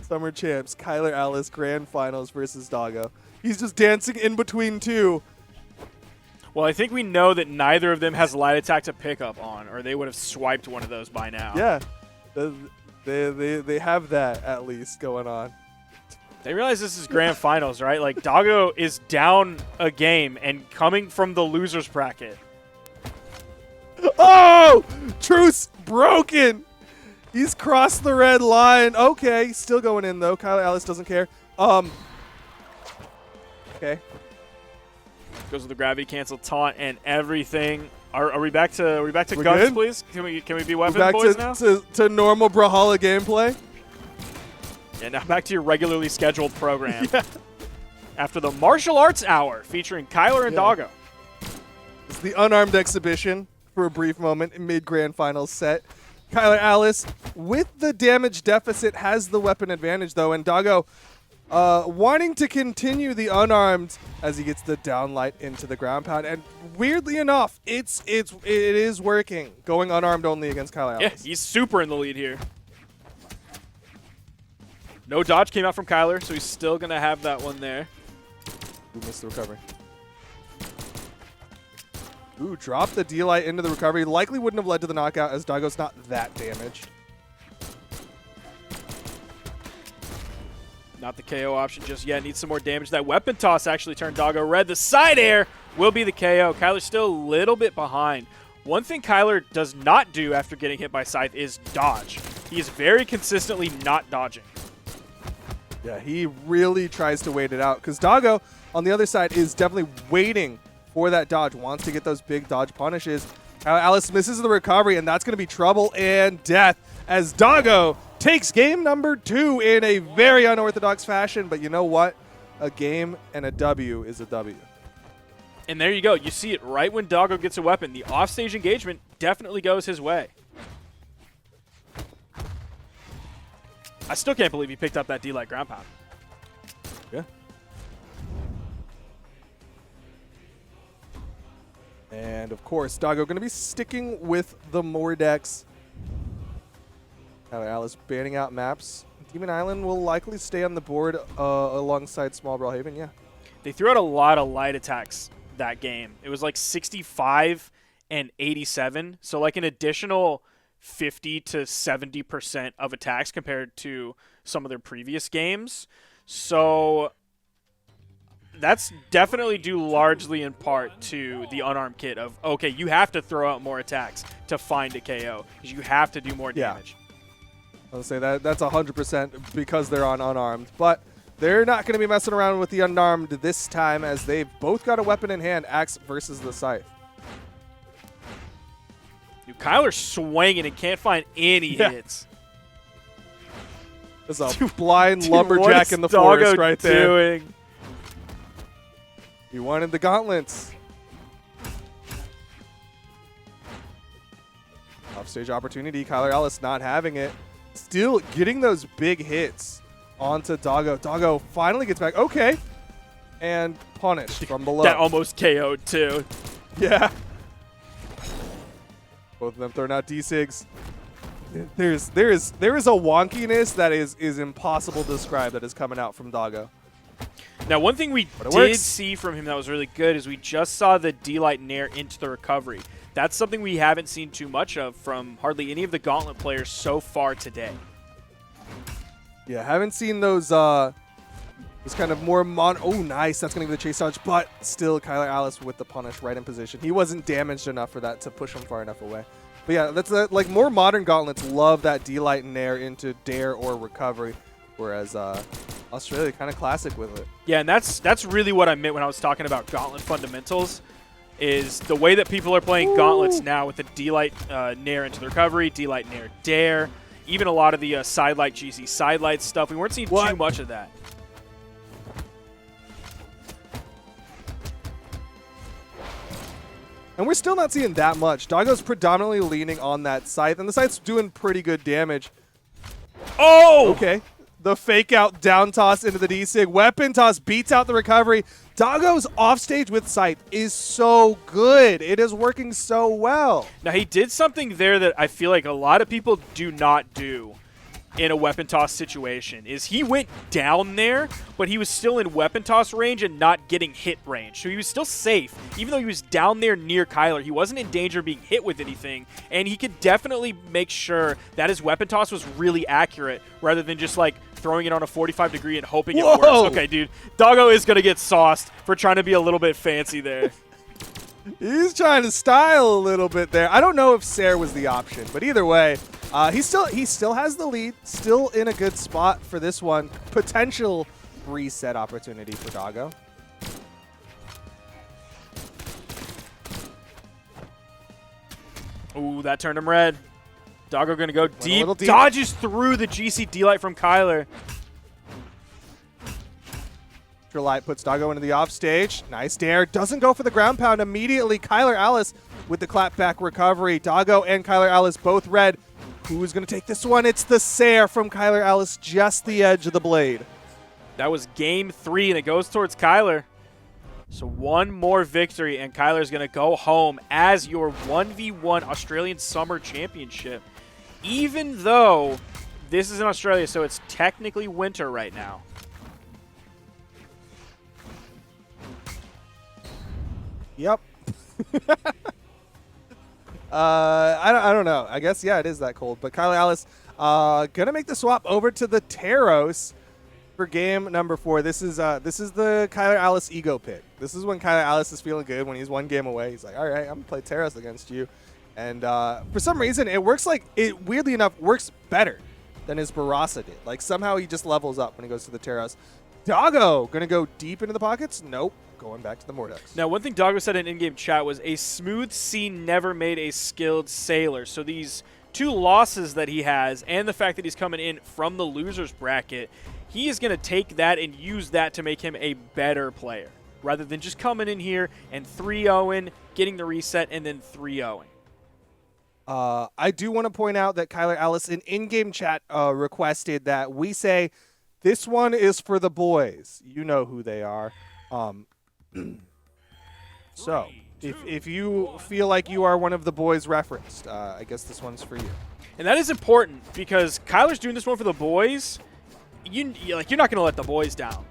Summer Champs, Kyler Alice Grand Finals versus Doggo. He's just dancing in between two. Well, I think we know that neither of them has light attack to pick up on, or they would have swiped one of those by now. Yeah, they have that at least going on. They realize this is Grand Finals, right? Like, Doggo is down a game and coming from the loser's bracket. Oh! Truce broken! He's crossed the red line. Okay, still going in, though. Kyler Alice doesn't care. Okay. Goes with the gravity cancel taunt and everything. Are we back to We're guns, good? please? Can we be We're weapon back boys now? to normal Brawlhalla gameplay. Yeah, now back to your regularly scheduled program. Yeah. After the martial arts hour featuring Kyler and Doggo. It's the unarmed exhibition for a brief moment in mid-grand finals set. Kyler Alice, with the damage deficit, has the weapon advantage, though, and Doggo wanting to continue the unarmed as he gets the downlight into the ground pound. And weirdly enough, it is working, going unarmed only against Kyler Yeah, Alice. he's super in the lead here. No dodge came out from Kyler, so he's still going to have that one there. Ooh, missed the recovery. Ooh, dropped the D-Light into the recovery. Likely wouldn't have led to the knockout as Doggo's not that damaged. Not the KO option just yet. Needs some more damage. That weapon toss actually turned Doggo red. The side air will be the KO. Kyler's still a little bit behind. One thing Kyler does not do after getting hit by Scythe is dodge. He is very consistently not dodging. Yeah, he really tries to wait it out because Doggo, on the other side, is definitely waiting for that dodge, wants to get those big dodge punishes. Alice misses the recovery, and that's going to be trouble and death as Doggo takes game number 2 in a very unorthodox fashion. But you know what? A game and a W is a W. And there you go. You see it right when Doggo gets a weapon. The offstage engagement definitely goes his way. I still can't believe he picked up that D-Light ground pound. Yeah. And, of course, Doggo going to be sticking with the Mordex. Kyler Alice banning out maps. Demon Island will likely stay on the board alongside Small Brawlhaven, yeah. They threw out a lot of light attacks that game. It was like 65 and 87, so like an additional 50 to 70% of attacks compared to some of their previous games. So that's definitely due largely in part to the unarmed kit of, okay, you have to throw out more attacks to find a KO because you have to do more damage. I'll say that's 100% because they're on unarmed, but they're not going to be messing around with the unarmed this time as they've both got a weapon in hand, Axe versus the Scythe. Kyler's swinging and can't find any hits. There's a blind lumberjack in the forest right there. Doing? He wanted the gauntlets. Offstage opportunity. Kyler Alice not having it. Still getting those big hits onto Doggo. Doggo finally gets back. Okay. And punished from below. That almost KO'd too. Yeah. Both of them throwing out D-Sigs. There is a wonkiness that is impossible to describe that is coming out from Doggo. Now, one thing we did see from him that was really good is we just saw the D-Light Nair into the recovery. That's something we haven't seen too much of from hardly any of the Gauntlet players so far today. Yeah, haven't seen those kind of more oh, nice. That's going to be the chase dodge, but still Kyler Alice with the punish right in position. He wasn't damaged enough for that to push him far enough away. But yeah, that's like more modern Gauntlets love that D-Light Nair into Dare or recovery, whereas Australia kind of classic with it. Yeah, and that's really what I meant when I was talking about Gauntlet fundamentals, is the way that people are playing Gauntlets now with the D-Light Nair into the recovery, D-Light Nair Dare, even a lot of the Sidelight GC Sidelight stuff. We weren't seeing too much of that. And we're still not seeing that much. Doggo's predominantly leaning on that Scythe, and the Scythe's doing pretty good damage. Oh! Okay. The fake out down toss into the D-Sig. Weapon toss beats out the recovery. Doggo's offstage with Scythe is so good. It is working so well. Now, he did something there that I feel like a lot of people do not do in a weapon toss situation, is he went down there, but he was still in weapon toss range and not getting hit range. So he was still safe. Even though he was down there near Kyler, he wasn't in danger of being hit with anything, and he could definitely make sure that his weapon toss was really accurate rather than just like throwing it on a 45 degree and hoping it works. Okay, dude. Doggo is going to get sauced for trying to be a little bit fancy there. He's trying to style a little bit there. I don't know if Sair was the option, but either way, he still has the lead, still in a good spot for this one. Potential reset opportunity for Doggo. Ooh, that turned him red. Doggo going to go deep. Deep. Dodges through the GC D-Light from Kyler. Light puts Doggo into the offstage. Nice dare. Doesn't go for the ground pound immediately. Kyler Alice with the clapback recovery. Doggo and Kyler Alice both red. Who's going to take this one? It's the Sair from Kyler Alice, just the edge of the blade. That was game 3, and it goes towards Kyler. So one more victory, and Kyler's going to go home as your 1v1 Australian Summer Championship. Even though this is in Australia, so it's technically winter right now. Yep. I don't know. I guess, yeah, it is that cold. But Kyler Alice going to make the swap over to the Teros for game number 4. This is the Kyler Alice ego pick. This is when Kyler Alice is feeling good when he's one game away. He's like, all right, I'm going to play Teros against you. And for some reason, it works like it, weirdly enough, works better than his Barasa did. Like, somehow he just levels up when he goes to the Teros. Doggo going to go deep into the pockets? Nope. Going back to the Mordex. Now, one thing Doggo said in in-game chat was, a smooth sea never made a skilled sailor. So these 2 losses that he has and the fact that he's coming in from the loser's bracket, he is going to take that and use that to make him a better player rather than just coming in here and 3-0ing, getting the reset, and then 3-0ing. I do want to point out that Kyler Alice in-game chat requested that we say, this one is for the boys. You know who they are. So, if you feel like you are one of the boys referenced, I guess this one's for you. And that is important because Kyler's doing this one for the boys. You're not going to let the boys down.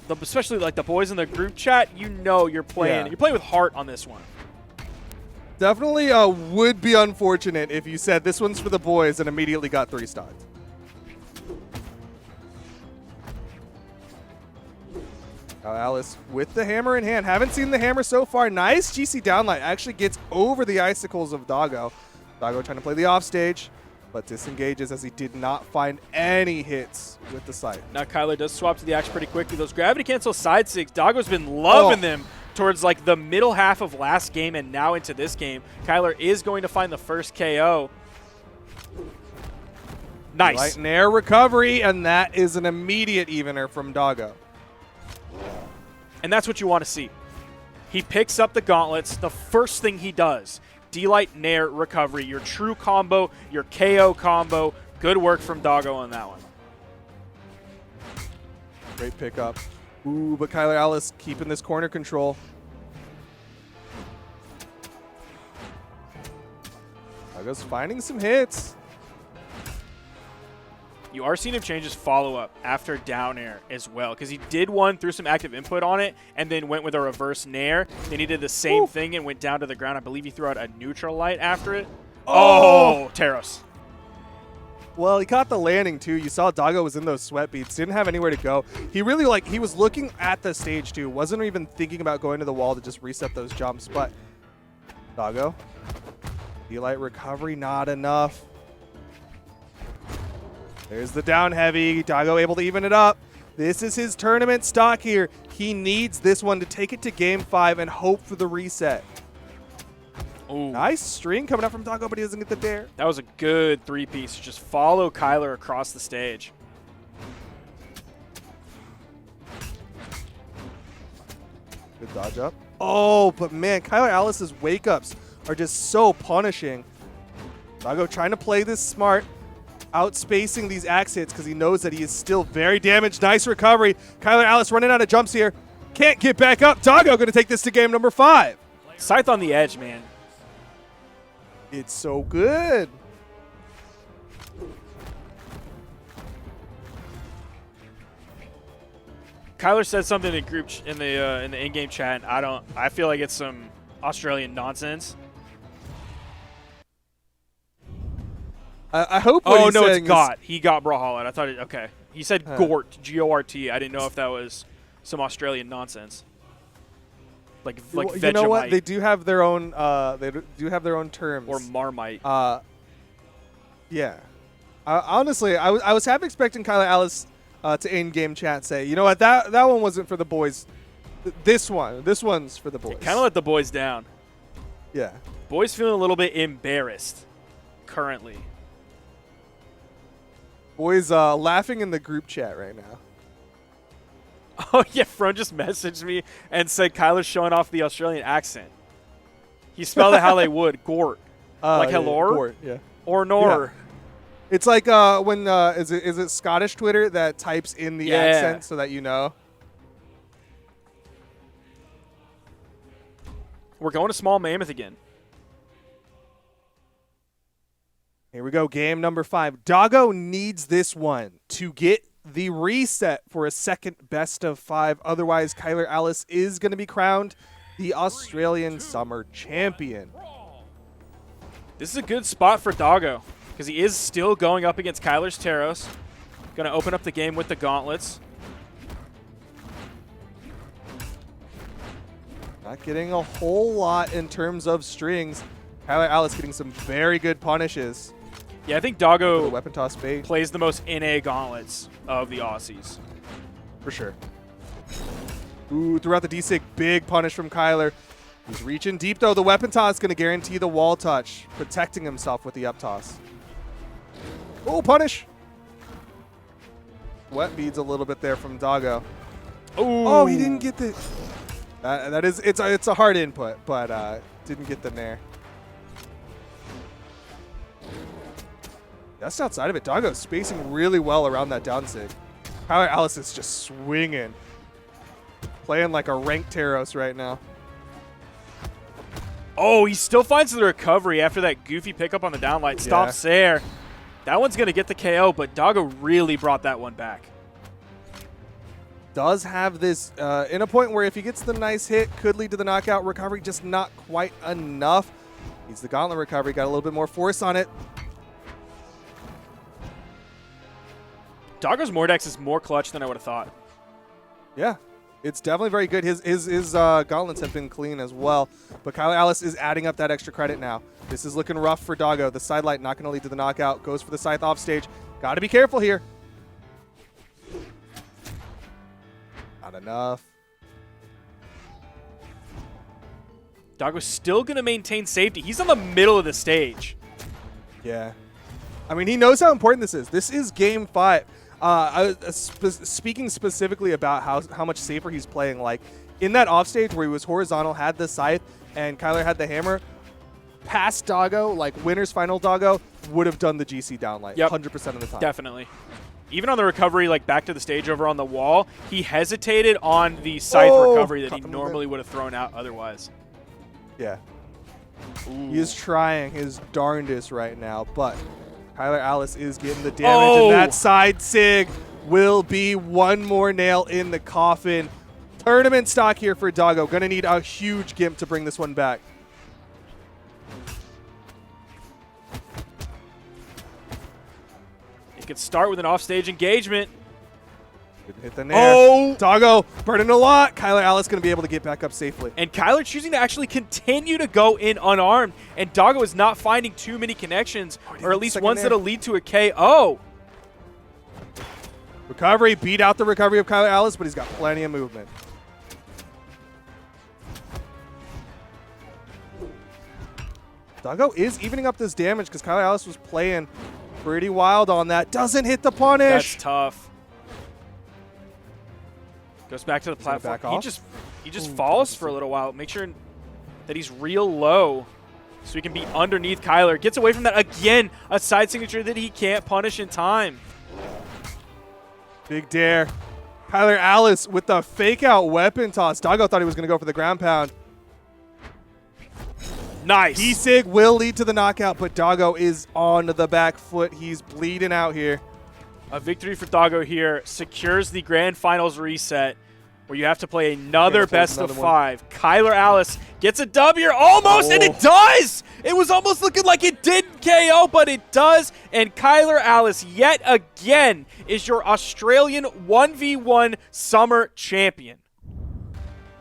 Especially like the boys in the group chat, you know you're playing. Yeah. You're playing with heart on this one. Definitely would be unfortunate if you said this one's for the boys and immediately got 3 stocks. Alice with the hammer in hand. Haven't seen the hammer so far. Nice GC downlight. Actually gets over the icicles of Doggo. Doggo trying to play the offstage, but disengages as he did not find any hits with the sight. Now Kyler does swap to the axe pretty quickly. Those gravity cancel side sigs, Doggo's been loving them towards like the middle half of last game and now into this game. Kyler is going to find the first KO. Nice. Light and air recovery, and that is an immediate evener from Doggo. And that's what you want to see. He picks up the gauntlets. The first thing he does, D-Light Nair recovery, your true combo, your KO combo. Good work from Doggo on that one. Great pickup. Ooh, but Kyler Alice keeping this corner control. Doggo's finding some hits. You are seeing him change his follow-up after down air as well, because he did one, threw some active input on it, and then went with a reverse nair. Then he did the same thing and went down to the ground. I believe he threw out a neutral light after it. Oh, Teros. Well, he caught the landing, too. You saw Doggo was in those sweat beats. Didn't have anywhere to go. He really, he was looking at the stage, too. Wasn't even thinking about going to the wall to just reset those jumps. But Doggo, D-Light recovery, not enough. There's the down heavy. Doggo able to even it up. This is his tournament stock here. He needs this one to take it to game 5 and hope for the reset. Ooh. Nice string coming up from Doggo, but he doesn't get the dare. That was a good 3-piece. Just follow Kyler across the stage. Good dodge up. Oh, but man, Kyler Alice's wake-ups are just so punishing. Doggo trying to play this smart, outspacing these axe hits because he knows that he is still very damaged. Nice recovery. Kyler Alice running out of jumps here. Can't get back up. Doggo going to take this to game number 5. Scythe on the edge, man. It's so good. Kyler said something in in the in-game chat. And I feel like it's some Australian nonsense. I hope. Oh no, it's got. He got Brawlhalla. I thought it. Okay, he said Gort, G-O-R-T. I didn't know if that was some Australian nonsense. Like Vegemite. You know what? They do have their own. They do have their own terms. Or Marmite. Yeah. Honestly, I was half expecting Kyler Alice to in-game chat say, you know what, that one wasn't for the boys. This one's for the boys. Kind of let the boys down. Yeah. Boys feeling a little bit embarrassed currently. Boys laughing in the group chat right now. Oh yeah, Fron just messaged me and said Kyler's showing off the Australian accent. He spelled it how they would, Gort. Like hello? Yeah, Gort, yeah. Or nor. Yeah. It's like when is it Scottish Twitter that types in the accent so that you know? We're going to Small Mammoth again. Here we go, game number 5. Doggo needs this one to get the reset for a second best of 5. Otherwise, Kyler Alice is going to be crowned the Australian Summer Champion. This is a good spot for Doggo because he is still going up against Kyler's Taros. Going to open up the game with the gauntlets. Not getting a whole lot in terms of strings. Kyler Alice getting some very good punishes. Yeah, I think Doggo weapon toss bait plays the most NA gauntlets of the Aussies. For sure. Ooh, throughout the D-Sig, big punish from Kyler. He's reaching deep, though. The weapon toss is going to guarantee the wall touch, protecting himself with the up toss. Oh, punish. Wet beads a little bit there from Doggo. Ooh. Oh, he didn't get the... It's a hard input, but didn't get the nair. Just outside of it, Doggo's spacing really well around that down sig. Kyler Alice is just swinging. Playing like a ranked Taros right now. Oh, he still finds the recovery after that goofy pickup on the downlight. Stomps there. That one's going to get the KO, but Doggo really brought that one back. Does have this in a point where if he gets the nice hit, could lead to the knockout. Recovery just not quite enough. Needs the gauntlet recovery. Got a little bit more force on it. Doggo's Mordex is more clutch than I would have thought. Yeah, it's definitely very good. His gauntlets have been clean as well. But Kyler Alice is adding up that extra credit now. This is looking rough for Doggo. The sidelight not going to lead to the knockout. Goes for the scythe off stage. Got to be careful here. Not enough. Doggo's still going to maintain safety. He's on the middle of the stage. Yeah. I mean, he knows how important this is. This is game 5. I was speaking specifically about how much safer he's playing. Like, in that offstage where he was horizontal, had the scythe, and Kyler had the hammer, past Doggo, like winner's final Doggo, would have done the GC downlight 100% of the time. Definitely. Even on the recovery, like back to the stage over on the wall, he hesitated on the scythe recovery that he normally would have thrown out otherwise. Yeah. Ooh. He is trying his darndest right now, but Kyler Alice is getting the damage, and that side sig will be one more nail in the coffin. Tournament stock here for Doggo. Going to need a huge gimp to bring this one back. He could start with an offstage engagement. Hit the nair. Doggo burning a lot. Kyler Alice going to be able to get back up safely. And Kyler choosing to actually continue to go in unarmed. And Doggo is not finding too many connections, or at least ones that'll lead to a KO. Recovery. Beat out the recovery of Kyler Alice, but he's got plenty of movement. Doggo is evening up this damage because Kyler Alice was playing pretty wild on that. Doesn't hit the punish. That's tough. Goes back to the platform. He just falls for a little while. Make sure that he's real low so he can be underneath Kyler. Gets away from that again. A side signature that he can't punish in time. Big dare. Kyler Alice with the fake out weapon toss. Doggo thought he was going to go for the ground pound. Nice. D-Sig will lead to the knockout, but Doggo is on the back foot. He's bleeding out here. A victory for Doggo here secures the grand finals reset, where you have to play another best of 5. Kyler Alice gets a W almost, and it does! It was almost looking like it didn't KO, but it does. And Kyler Alice, yet again, is your Australian 1v1 summer champion.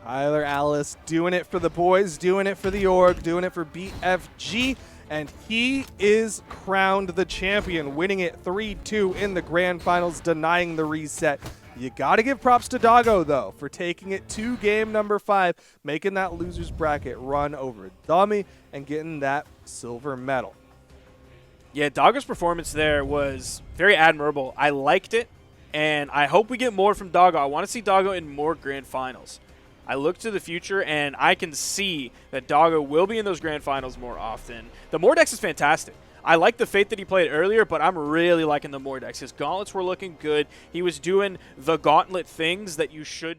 Kyler Alice doing it for the boys, doing it for the org, doing it for BFG, and he is crowned the champion, winning it 3-2 in the grand finals, denying the reset. You got to give props to Doggo, though, for taking it to game number 5, making that loser's bracket run over dummy, and getting that silver medal. Yeah, Doggo's performance there was very admirable. I liked it, and I hope we get more from Doggo. I want to see Doggo in more grand finals. I look to the future, and I can see that Doggo will be in those grand finals more often. The Mordex is fantastic. I like the Fate that he played earlier, but I'm really liking the Mordex. His gauntlets were looking good. He was doing the gauntlet things that you should do.